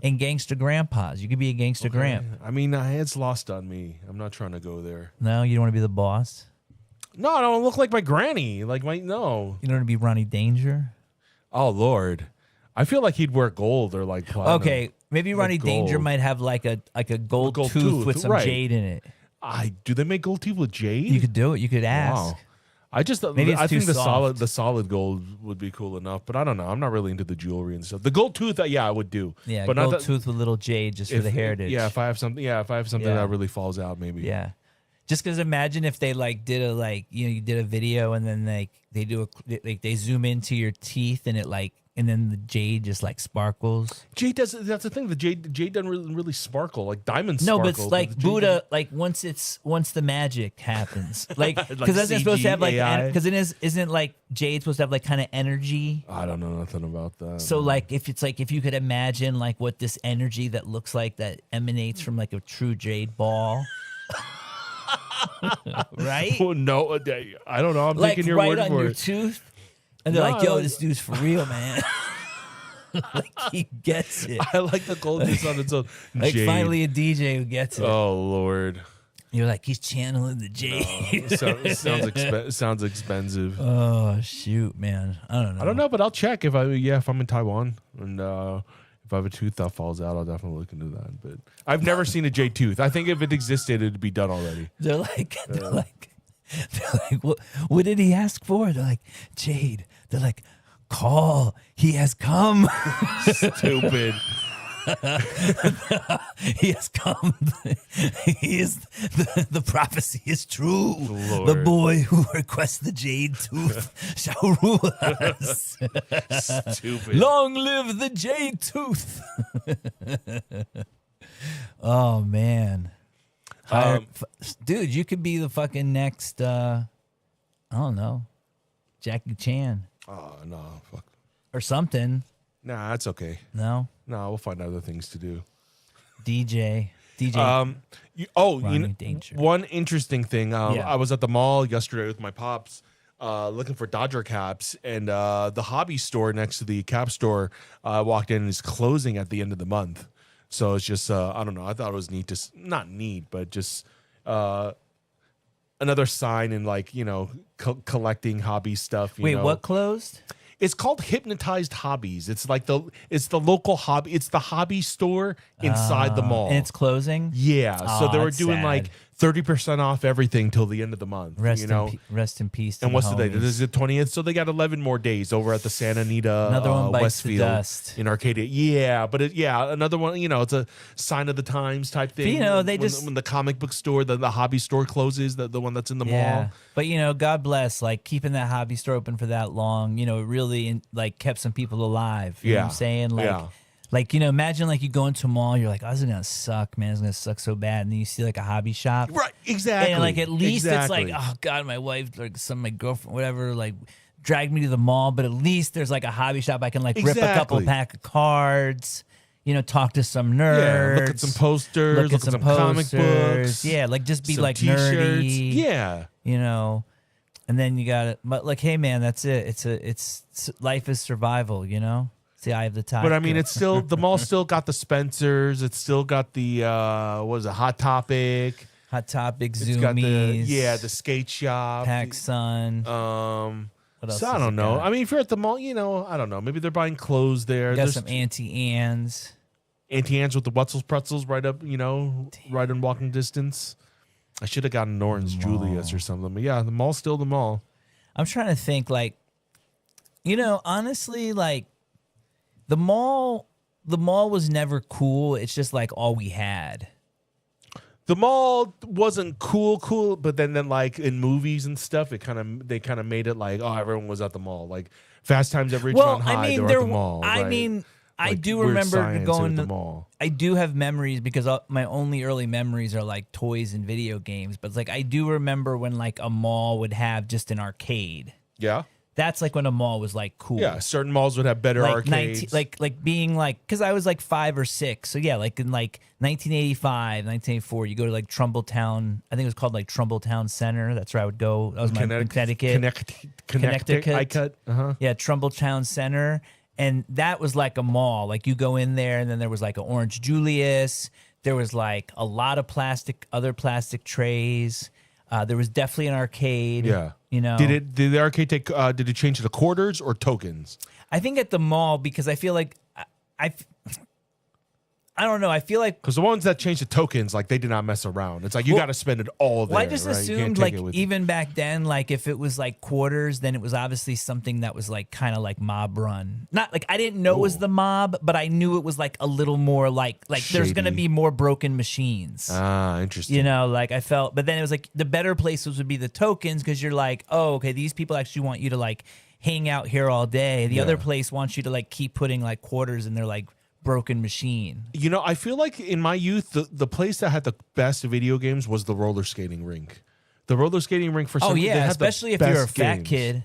And gangster grandpas. You could be a gangster gramp. I mean, it's lost on me. I'm not trying to go there. No, you don't want to be the boss? No, I don't look like my granny. Like no. You don't want to be Ronnie Danger? Oh Lord. I feel like he'd wear gold or like platinum. Okay, maybe Ronnie Danger might have like a gold tooth with some jade in it. Do they make gold teeth with jade? You could do it. You could ask. Wow. I think the solid gold would be cool enough, but I don't know. I'm not really into the jewelry and stuff. The gold tooth, I would do. Yeah, but gold tooth with little jade just for the heritage. Yeah, if I have something that really falls out, maybe. Yeah, just because imagine if they like did you did a video and then like they zoom into your teeth and it like. And then the jade just like sparkles. Jade does. That's the thing. The jade doesn't really sparkle like diamonds. No, but it's like Buddha. Like once the magic happens, like because that's supposed to have like because isn't like jade supposed to have like kind of energy. I don't know nothing about that. So like if you could imagine like what this energy that looks like that emanates from like a true jade ball. Right? Well, no, I don't know. I'm like taking your right word on for your it. Tooth. And they're like, yo, this dude's for real, man. Like, he gets it. I like the gold just on its own. Like, finally a DJ who gets it. Oh, Lord. You're like, he's channeling the jade. No, sounds expensive. Oh, shoot, man. I don't know. But I'll check if I'm in Taiwan. And if I have a tooth that falls out, I'll definitely look into that. But I've never seen a jade tooth. I think if it existed, it'd be done already. They're like, what did he ask for? They're like, jade. They're like, call. He has come. Stupid. He has come. He is the prophecy is true. Lord. The boy who requests the jade tooth shall rule us. Stupid. Long live the jade tooth. Oh man. Dude, you could be the fucking next, I don't know, Jackie Chan. Oh, no, fuck. Or something. Nah, that's okay. No? No, we'll find other things to do. DJ. Danger. One interesting thing. Yeah. I was at the mall yesterday with my pops, looking for Dodger caps, and the hobby store next to the cap store walked in and is closing at the end of the month. So it's just I don't know. I thought it was neat, not neat, but just another sign in like collecting hobby stuff. Wait, what closed? It's called Hypnotized Hobbies. It's like the local hobby. It's the hobby store inside the mall. And it's closing? Yeah. So they were that's doing sad. like 30% off everything till the end of the month. Rest in peace. To And what's the homies. date? This is the 20th. So they got 11 more days over at the Santa Anita Another one bites the Westfield dust. in Arcadia. Yeah, but another one. It's a sign of the times type thing. When the comic book store, the hobby store closes, the one that's in the mall. But God bless, like keeping that hobby store open for that long. It really like kept some people alive. You know what I'm saying? Like, imagine like you go into a mall, you're like, oh, this is going to suck, man. It's going to suck so bad. And then you see like a hobby shop. Right, exactly. And like at least it's like, oh, God, my wife, like my girlfriend, whatever, like dragged me to the mall. But at least there's like a hobby shop. I can like rip a couple pack of cards, talk to some nerds. Yeah, look at some posters, look at some comic books. Yeah, like just be like t-shirts. nerdy. Yeah. And then you got it. But like, hey, man, that's it. It's life is survival, It's the eye of the tiger. But I mean, it's still the mall still got the Spencers. It's still got the Hot Topic. Hot Topic, It's Zoomies. got the skate shop. PacSun. What else? So I don't know. I mean, if you're at the mall, I don't know. Maybe they're buying clothes there. You got some Auntie Anne's. Auntie Anne's with the Wetzel's pretzels right up, right in walking distance. I should have gotten an Orange Julius or something. But yeah, the mall's still the mall. I'm trying to think, like, honestly, like, the mall was never cool. It's just like all we had. The mall wasn't cool, but then like in movies and stuff, they kind of made it like, oh, everyone was at the mall. Like Fast Times at Ridgemont High, they were at the mall. I right? mean, I Like, do Weird remember Science going at the to mall. I do have memories because my only early memories are like toys and video games. But like I do remember when like a mall would have just an arcade. Yeah. That's like when a mall was like cool. Yeah, certain malls would have better like arcades. like being like, because I was like 5 or 6. So yeah, like in like 1985, 1984, you go to like Trumbulltown. I think it was called like Trumbulltown Center. That's where I would go. That was my Connecticut. Connecticut. Uh-huh. Yeah, Trumbulltown Center. And that was like a mall. Like you go in there and then there was like an Orange Julius. There was like a lot of other plastic trays. There was definitely an arcade. Yeah. Did the arcade take? Did it change to quarters or tokens? I think at the mall, because I feel like I don't know. I feel like because the ones that changed to tokens, like they did not mess around. It's like you got to spend it all there. Well, I just right? assumed like even back then, like if it was like quarters, then it was obviously something that was like kind of like mob run. Not like I didn't know it was the mob, but I knew it was like a little more like there's gonna be more broken machines. Ah, interesting. Like I felt, but then it was like the better places would be the tokens because you're like, oh, okay, these people actually want you to like hang out here all day. The other place wants you to like keep putting like quarters in their like broken machine. I feel like in my youth, the place that had the best video games was the roller skating rink. The roller skating rink for some reason, they had especially the if you're a best fat games. kid.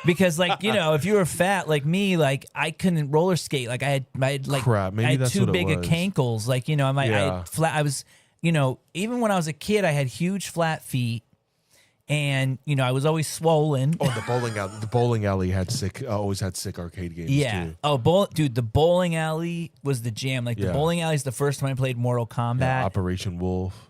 Because like if you were fat like me, like I couldn't roller skate. Like I had like crap. Maybe I had that's too what it big of was. cankles. Like I had flat. I was even when I was a kid, I had huge flat feet. And I was always swollen. Oh, the bowling alley had always had sick arcade games. Yeah. Too. Oh, dude, the bowling alley was the jam. Like the bowling alley is the first time I played Mortal Kombat. Yeah, Operation Wolf.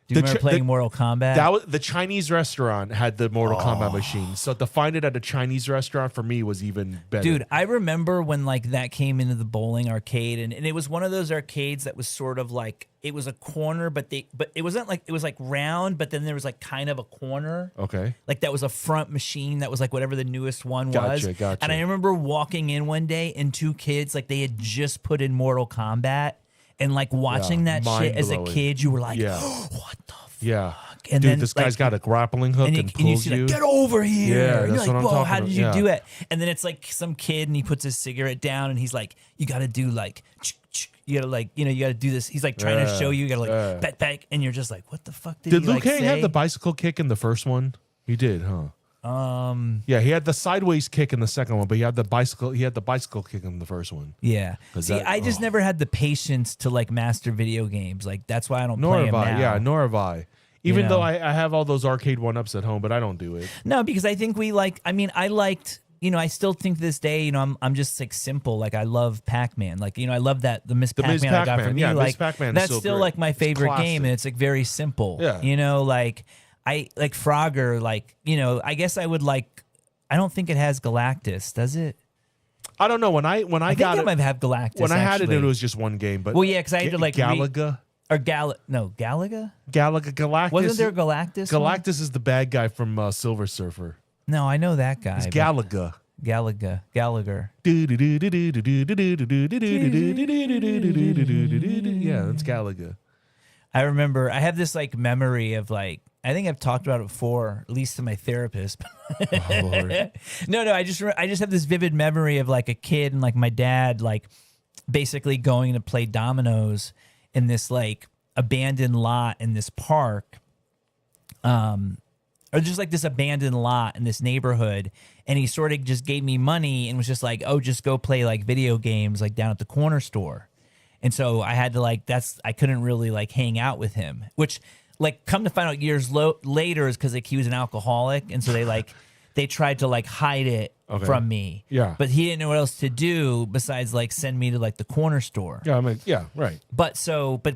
Do you remember playing Mortal Kombat? That was the Chinese restaurant had the Mortal Kombat machine. So to find it at a Chinese restaurant for me was even better. Dude, I remember when like that came into the bowling arcade, and it was one of those arcades that was sort of like it was a corner, but it wasn't like it was like round, but then there was like kind of a corner. Okay. Like that was a front machine that was like whatever the newest one was. Gotcha. And I remember walking in one day and 2 kids, like they had just put in Mortal Kombat, and like watching that shit as a kid, you were like, what the fuck? Yeah. And dude, then, this guy's got a grappling hook and you pulls see like, get over here. Yeah, and that's you're like, what I'm whoa, talking how did about. you do it? And then it's like some kid and he puts his cigarette down and he's like, you got to do like, you got to like, you got to do this. He's like trying to show you got to like, back. And you're just like, what the fuck did he Liu like Kang say? have the bicycle kick in the first one? He did, huh? Yeah, he had the sideways kick in the second one, but he had the bicycle kick in the first one. Yeah. See, I just never had the patience to like master video games. Like that's why I don't play them now. Yeah, nor have I. Even though I have all those arcade 1-ups at home, but I don't do it. No, because I think I liked, I still think to this day, I'm just like simple. Like I love Pac-Man. Like, I love that the Miss Pac-Man I got from you. Yeah, like Miss Pac-Man that's is still great. like my favorite game, and it's like very simple. Yeah. Like I like Frogger, like, I guess I would like, I don't think it has Galactus, does it? I don't know. When I got think it, I might have Galactus. when I had actually. it was just one game. But well, yeah, because I had to like Galaga. Galaga? Galactus. Wasn't there Galactus? Galactus is the bad guy from Silver Surfer. No, I know that guy. It's Galaga. Gallagher. Yeah, that's Galaga. I remember I have this like memory of like, I think I've talked about it before, at least to my therapist. Oh, Lord. No, I just have this vivid memory of like a kid and like my dad like basically going to play dominoes in this like abandoned lot in this park, or just like this abandoned lot in this neighborhood, and he sort of just gave me money and was just like, oh, just go play like video games like down at the corner store. And so I had to like, I couldn't really like hang out with him, which like come to find out years later is because like he was an alcoholic, and so they tried to like hide it from me. Yeah. But he didn't know what else to do besides like send me to like the corner store. Yeah, I mean, yeah, right. But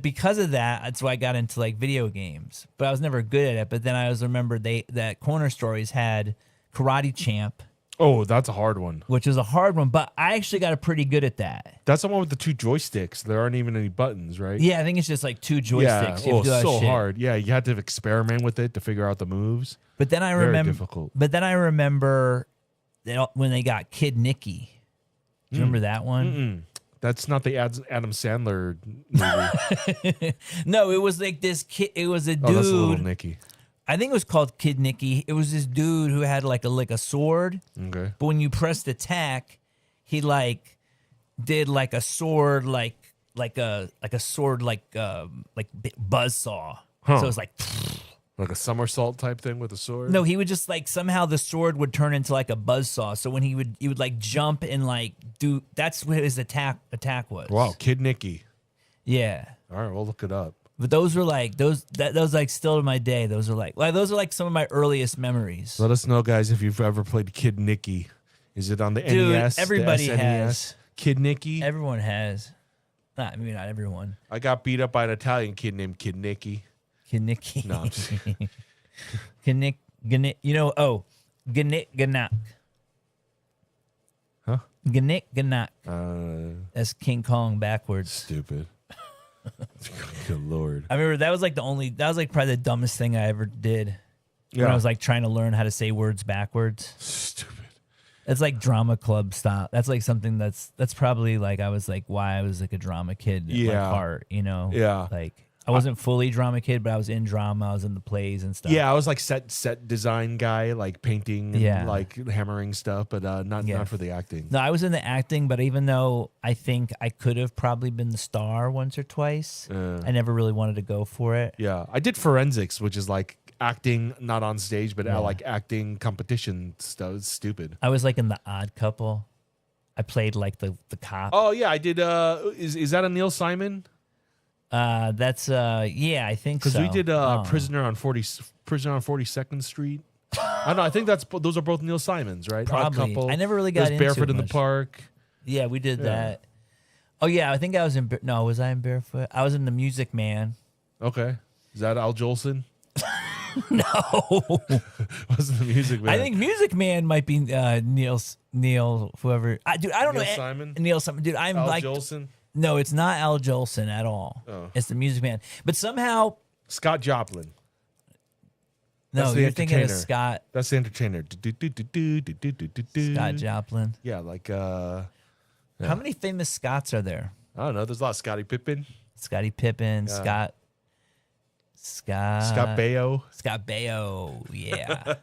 because of that, that's why I got into like video games. But I was never good at it. But then I always remembered that corner stores had Karate Champ. Oh, that's a hard one. Which is a hard one, but I actually got pretty good at that. That's the one with the 2 joysticks. There aren't even any buttons, right? Yeah, I think it's just like 2 joysticks. Yeah, You have to do that so shit. hard. Yeah, you had to experiment with it to figure out the moves. But then I Very remember. difficult. But then I remember when they got Kid Nicky. Do you remember that one? Mm-mm. That's not the Adam Sandler movie. No, it was like this kid. It was a dude. Oh, that's a little Nicky. I think it was called Kid Nicky. It was this dude who had like a sword. Okay. But when you pressed attack, he like did like a sword like a sword like buzzsaw. Huh. So it was like Like a somersault type thing with a sword? no, he would just like somehow the sword would turn into like a buzzsaw. So when he would like jump and like do, that's what his attack was. Wow, Kid Nicky. Yeah. All right, we'll look it up. But those were like those like still to my day. Those are like some of my earliest memories. Let us know, guys, if you've ever played Kid Nicky. Is it on the Dude, NES? everybody the SNES? has. Kid Nicky? Everyone has. Maybe not everyone. I got beat up by an Italian kid named Kid Nicky. Kid Nicky. No, I'm just kidding. Gnick, Gnack. Huh? Gnick, Gnack. That's King Kong backwards. Stupid. Good Lord. I remember that was like probably the dumbest thing I ever did. When Yeah. I was like trying to learn how to say words backwards. Stupid. It's like drama club style. That's like something that's probably like I was like why I was like a drama kid at Yeah. heart, Yeah. Like I wasn't fully drama kid, but I was in drama. I was in the plays and stuff. Yeah, I was like set design guy, like painting and Yeah. like hammering stuff, but not for the acting. No, I was in the acting, but even though I think I could have probably been the star once or twice, I never really wanted to go for it. Yeah, I did forensics, which is like acting not on stage, but like acting competition stuff. It's stupid. I was like in The Odd Couple. I played like the cop. Oh yeah, I did. Is that a Neil Simon? That's I think so. Because we did Prisoner on 42nd Street. I don't know. I think those are both Neil Simons, right? Probably. Odd Couple. I never really got There's into Barefoot in the much. Park. Yeah, we did that. Oh yeah, I think I was in. No, was I in Barefoot? I was in The Music Man. Okay, is that Al Jolson? No, Wasn't the Music Man? I think Music Man might be Neil whoever. Dude, I don't know. Neil Simon? Neil Simon. Dude, I'm Al like. Jolson. No, it's not Al Jolson at all. Oh. It's The Music Man. But somehow, Scott Joplin. no, That's the you're thinking of entertainer. Scott. That's the entertainer. Scott Joplin. Yeah, like How many famous Scotts are there? I don't know. There's a lot of Scottie Pippen, Scottie Pippen, Yeah. Scott Baio. Scott Baio, yeah.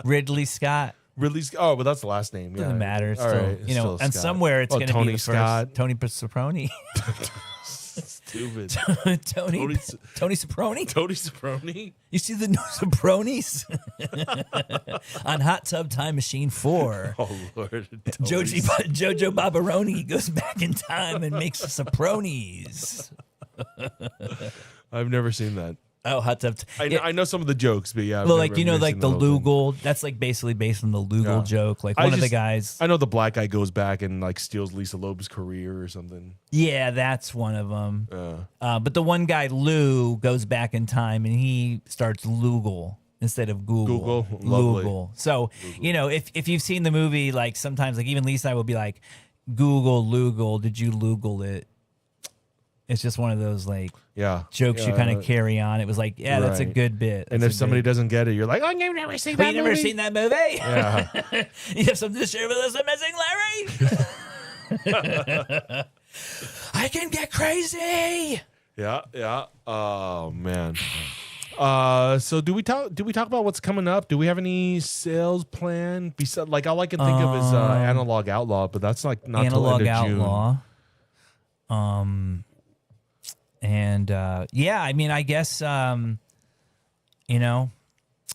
Ridley Scott. Ridley. Oh, but that's the last name. Yeah. Doesn't matter. It's All still, right, it's and still somewhere it's Oh, going to Tony be the Scott. first. Tony Soproni. stupid. Tony Soproni? Tony Soproni? You see the new Sopronis? On Hot Tub Time Machine 4. Oh, Lord. Jojo Barbaroni goes back in time and makes Sopronis. I've never seen that. Oh, Hot Tub. I know some of the jokes, but yeah. Well, like, you know, like the Lugal. That's like basically based on the Lugal joke. Like one of the guys. I know the black guy goes back and like steals Lisa Loeb's career or something. Yeah, that's one of them. But the one guy, Lou, goes back in time and he starts Lugal instead of Google. Lugal. So, you know, if you've seen the movie, like sometimes, like even Lisa and I will be like, Google, Lugal, did you Lugal it? It's just one of those like jokes you kind of carry on. It was like, that's a good bit. And if somebody doesn't get it, you're like, oh, you've never seen that movie? Never seen that movie? Yeah. You have something to share with us, Amazing Larry? I can get crazy. Yeah. Oh man. So do we talk about what's coming up? Do we have any sales plan? Besides, like all I can think of is Analog Outlaw, but that's like not till end of Outlaw. June. And I mean, I guess you know,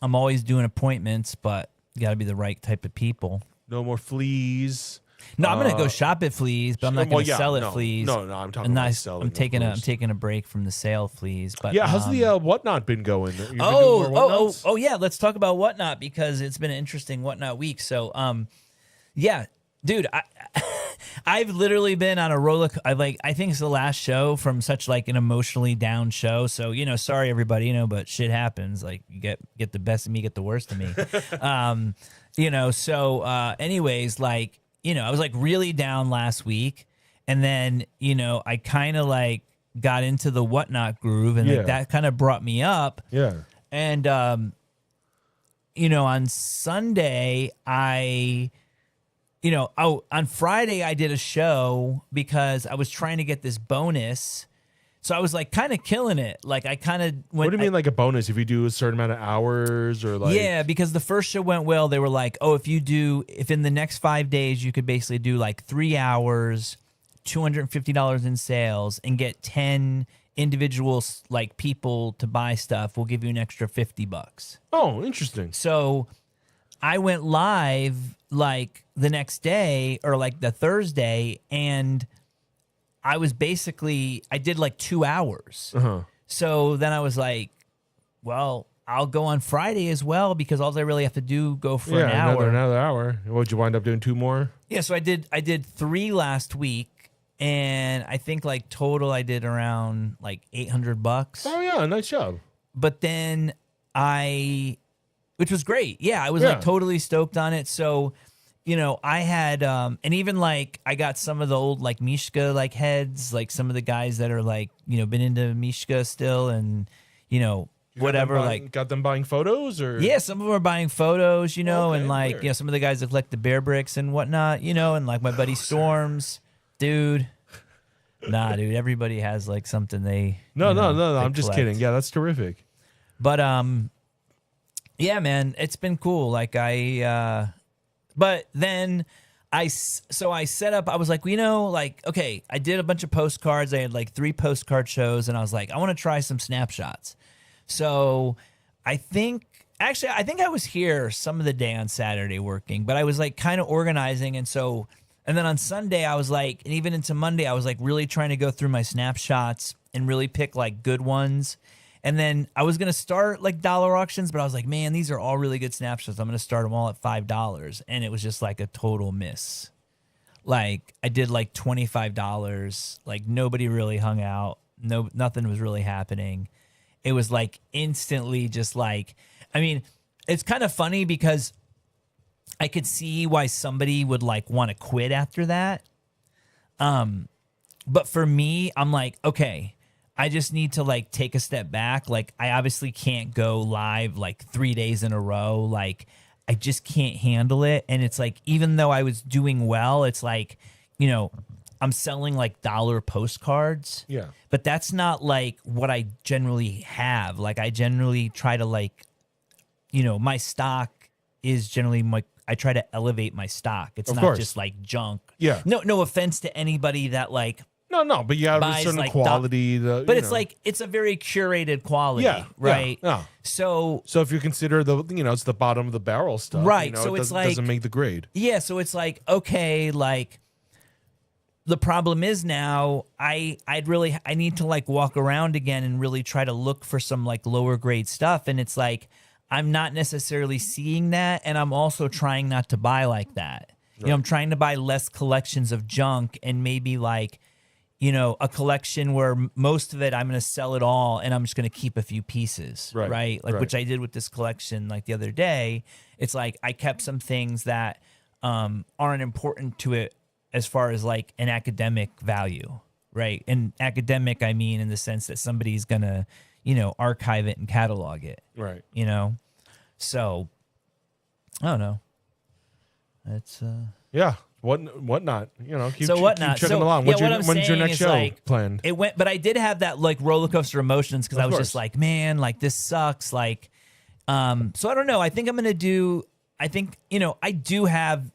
I'm always doing appointments, but you got to be the right type of people. No more fleas. No, I'm gonna go shop at Fleas, but I'm not gonna sell at Fleas. No, I'm talking about selling. I'm taking a break from the sale of Fleas. But yeah, how's the WhatNot been going? Oh yeah, let's talk about WhatNot because it's been an interesting WhatNot week. So yeah, dude, I've literally been on a roller. I think it's the last show from such like an emotionally down show. So you know, sorry everybody, you know, but shit happens. Like you get the best of me, get the worst of me. You know, so anyways, like. You know, I was like really down last week, and then you know I kind of like got into the WhatNot groove, and like that kind of brought me up. Yeah. And you know, on Sunday on Friday I did a show because I was trying to get this bonus. So I was like kind of killing it. Like I kind of went. What do you mean like a bonus? If you do a certain amount of hours or like? Yeah, because the first show went well. They were like, oh, if in the next 5 days you could basically do like 3 hours, $250 in sales, and get 10 individual like people to buy stuff, we'll give you an extra $50. Oh, interesting. So I went live like the next day or like the Thursday, and I did like 2 hours. So then I was like, well, I'll go on Friday as well because all I really have to do go for an hour. Another hour. What'd you wind up doing? 2 more? Yeah, so I did 3 last week, and I think like total I did around like $800. Oh yeah, nice job. But then which was great. Yeah, I was like totally stoked on it. So you know, I had, and even like I got some of the old like Mishka like heads, like some of the guys that are like, you know, been into Mishka still, and you know, whatever. Got them buying photos, or some of them are buying photos, you know, and like weird. You know, some of the guys that collect the bear bricks and whatnot, you know, and like my buddy Storms, dude. Nah, dude, everybody has like something they. No, I'm just kidding. Yeah, that's terrific. But yeah, man, it's been cool. Like but then I set up, I was like, well, you know, like, okay, I did a bunch of postcards. I had like 3 postcard shows, and I was like, I want to try some snapshots. So I think I was here some of the day on Saturday working, but I was like kind of organizing. And then on Sunday, I was like, and even into Monday, I was like really trying to go through my snapshots and really pick like good ones. And then I was going to start like dollar auctions, but I was like, man, these are all really good snapshots. I'm going to start them all at $5. And it was just like a total miss. Like I did like $25. Like nobody really hung out. Nothing was really happening. It was like instantly just like, I mean, it's kind of funny because I could see why somebody would like want to quit after that. But for me, I'm like, okay, I just need to like take a step back. Like I obviously can't go live like 3 days in a row. Like I just can't handle it. And it's like, even though I was doing well, it's like, you know, I'm selling like dollar postcards. Yeah. But that's not like what I generally have. Like I generally try to like, you know, my stock is generally I try to elevate my stock. It's not just like junk. Yeah. No offense to anybody that like No, but you have a buys, certain like, quality. but it's like it's a very curated quality, right? Yeah. So if you consider it's the bottom of the barrel stuff, right? So it it's like doesn't make the grade. Yeah, so it's like, okay, like the problem is now I need to like walk around again and really try to look for some like lower grade stuff, and it's like I'm not necessarily seeing that, and I'm also trying not to buy like that. Right. I'm trying to buy less collections of junk and maybe like a collection where most of it I'm going to sell it all and I'm just going to keep a few pieces, right? Like which I did with this collection like the other day. It's like I kept some things that aren't important to it as far as like an academic value, right? And academic, I mean in the sense that somebody's going to, archive it and catalog it. Right. So I don't know. It's yeah. WhatNot, keep WhatNot. chugging along. When's your next show planned? It went, but I did have that like roller coaster emotions because I was just like, man, like this sucks. Like, so I don't know. I think I'm gonna do. I think I do have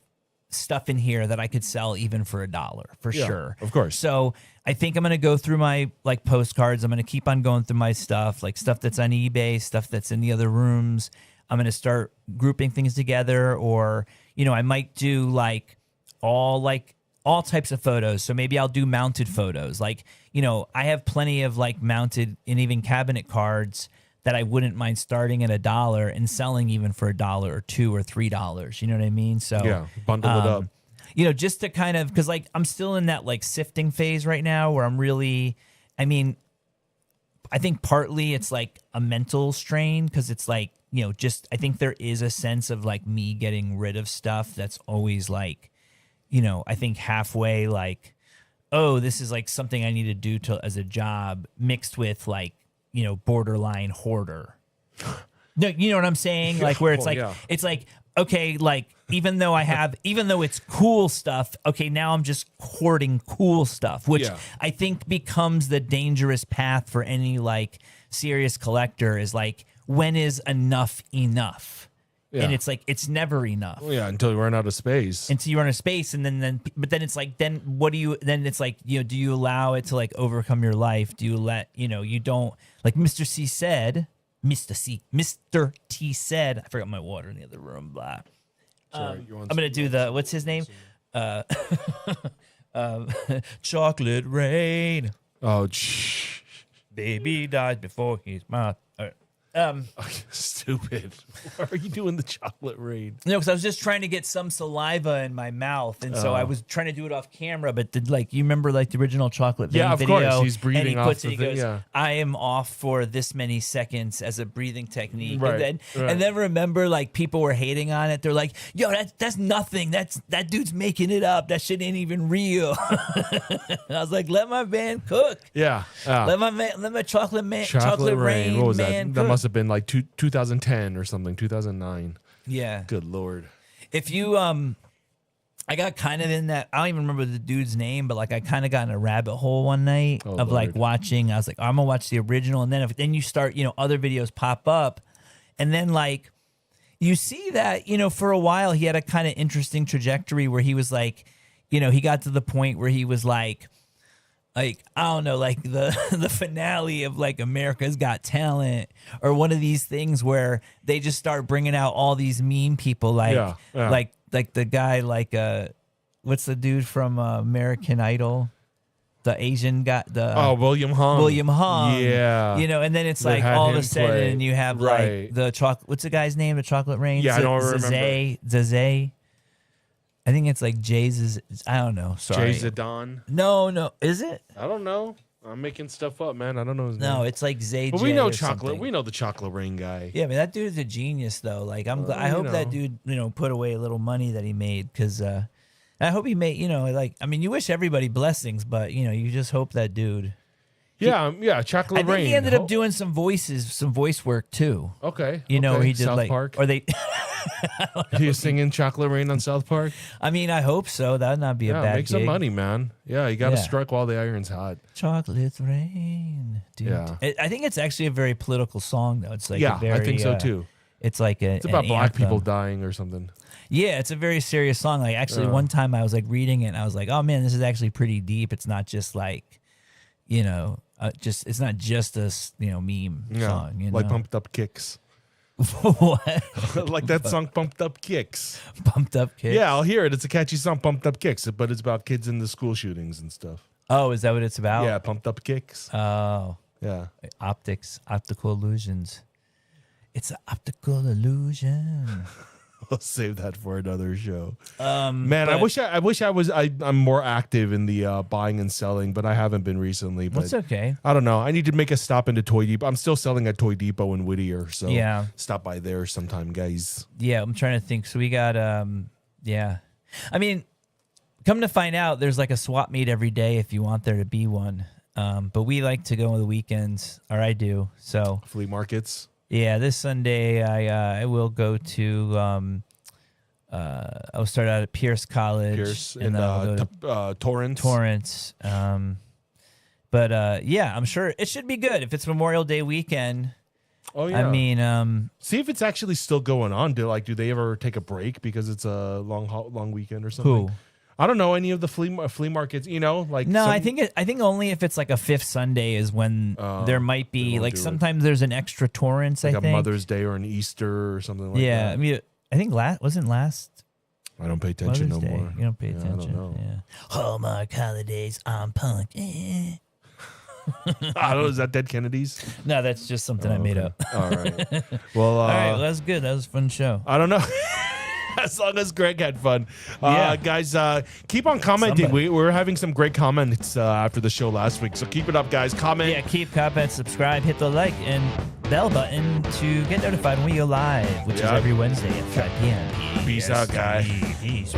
stuff in here that I could sell even for $1 for sure. Of course. So I think I'm gonna go through my like postcards. I'm gonna keep on going through my stuff, like stuff that's on eBay, stuff that's in the other rooms. I'm gonna start grouping things together, or I might do like all types of photos. So maybe I'll do mounted photos. Like, I have plenty of like mounted and even cabinet cards that I wouldn't mind starting at $1 and selling even for $1 or $2 or $3. You know what I mean? So yeah, bundle it up. Just to kind of, because like I'm still in that like sifting phase right now where I'm really, I think partly it's like a mental strain because it's like, I think there is a sense of like me getting rid of stuff that's always like, I think halfway like, oh, this is like something I need to do as a job mixed with like, borderline hoarder. No, you know what I'm saying? Like where it's it's like, okay, like even though it's cool stuff, okay, now I'm just hoarding cool stuff, which I think becomes the dangerous path for any like serious collector is like, when is enough enough? Yeah. And it's like, it's never enough. Well, yeah, until you run out of space. Until you run out of space. And then it's like, then what do you, then it's like, do you allow it to like overcome your life? Do you let, you don't, like Mr. T said, I forgot my water in the other room, blah. I'm going to do what's his name? Chocolate Rain. Oh, baby died before his mouth. Stupid. Why are you doing the chocolate rain? No, because I was just trying to get some saliva in my mouth, and so I was trying to do it off camera. But you remember like the original chocolate video? Yeah, of course. He's breathing and off the thing. He goes, I am off for this many seconds as a breathing technique. Right, and then remember like people were hating on it. They're like, yo, that's nothing. That dude's making it up. That shit ain't even real. And I was like, let my band cook. Yeah. Let my chocolate rain. What was man that? Cook. That must have been like 2010 or something, 2009. Yeah. Good Lord. If you, I got kind of in that, I don't even remember the dude's name, but like I kind of got in a rabbit hole one night of like watching, I was like, I'm going to watch the original. And then you start, other videos pop up. And then like, you see that, for a while he had a kind of interesting trajectory where he was like, he got to the point where he was like, I don't know, like the finale of like America's Got Talent or one of these things where they just start bringing out all these meme people like the guy like what's the dude from American Idol, the Asian guy, William Hung. Yeah, and then it's like all of a sudden you have like the chocolate. What's the guy's name? The Chocolate Rain. Yeah, I don't remember. Zay. I think it's like Jay's. I don't know. Sorry. Jay Zidane. No. Is it? I don't know. I'm making stuff up, man. I don't know his name. No, it's like Zay. But we know chocolate. Something. We know the Chocolate Rain guy. Yeah, man, that dude's a genius, though. Like, I hope that dude, put away a little money that he made, because I hope he made, you wish everybody blessings, but you just hope that dude. Chocolate Rain. I think he ended up doing some voice work too. Okay. He did South Park. Or they. He was singing Chocolate Rain on South Park. I mean, I hope so. That'd not be a bad make gig. some money, man. Yeah, you got to strike while the iron's hot. Chocolate Rain, dude. Yeah. I think it's actually a very political song, though. It's like I think so too. It's like It's about black people dying or something. Yeah, it's a very serious song. Like actually, one time I was like reading it, and I was like, "Oh man, this is actually pretty deep." It's not just like, it's not just a meme song. You know? Like Pumped Up Kicks. What? Like that song, Pumped Up Kicks. Pumped Up Kicks. Yeah, I'll hear it. It's a catchy song, Pumped Up Kicks, but it's about kids in the school shootings and stuff. Oh, is that what it's about? Yeah, Pumped Up Kicks. Oh, yeah. Optical illusions. It's an optical illusion. I'll save that for another show. Man, I wish I was. I'm more active in the buying and selling, but I haven't been recently. But that's okay. I don't know. I need to make a stop into Toy Depot. I'm still selling at Toy Depot in Whittier, so yeah, stop by there sometime, guys. Yeah, I'm trying to think. So we got yeah. I mean, come to find out, there's like a swap meet every day if you want there to be one. But we like to go on the weekends, or I do. So flea markets. Yeah, this Sunday I will go to I'll start out at Pierce College and then I'll go to Torrance. But yeah, I'm sure it should be good if it's Memorial Day weekend. Oh yeah. I mean, see if it's actually still going on. Do they ever take a break because it's a long weekend or something? Who? I don't know any of the flea markets. Like no, I think only if it's like a fifth Sunday is when there might be like sometimes there's an extra Torrance. Like I think a Mother's Day or an Easter or something like that. Yeah, I mean, I think wasn't last. I don't pay attention Mother's no Day. more. You don't pay attention. I don't know. Yeah. Hallmark holidays on punk. I don't know. Is that Dead Kennedys? No, that's just something I made up. All right. Well, all right. Well, that's good. That was a fun show. I don't know. As long as Greg had fun. Guys, keep on commenting. We were having some great comments after the show last week. So keep it up, guys. Comment. Yeah, keep comment, subscribe, hit the like and bell button to get notified when we go live, which is every Wednesday at 5 p.m. Peace out, guys. Peace.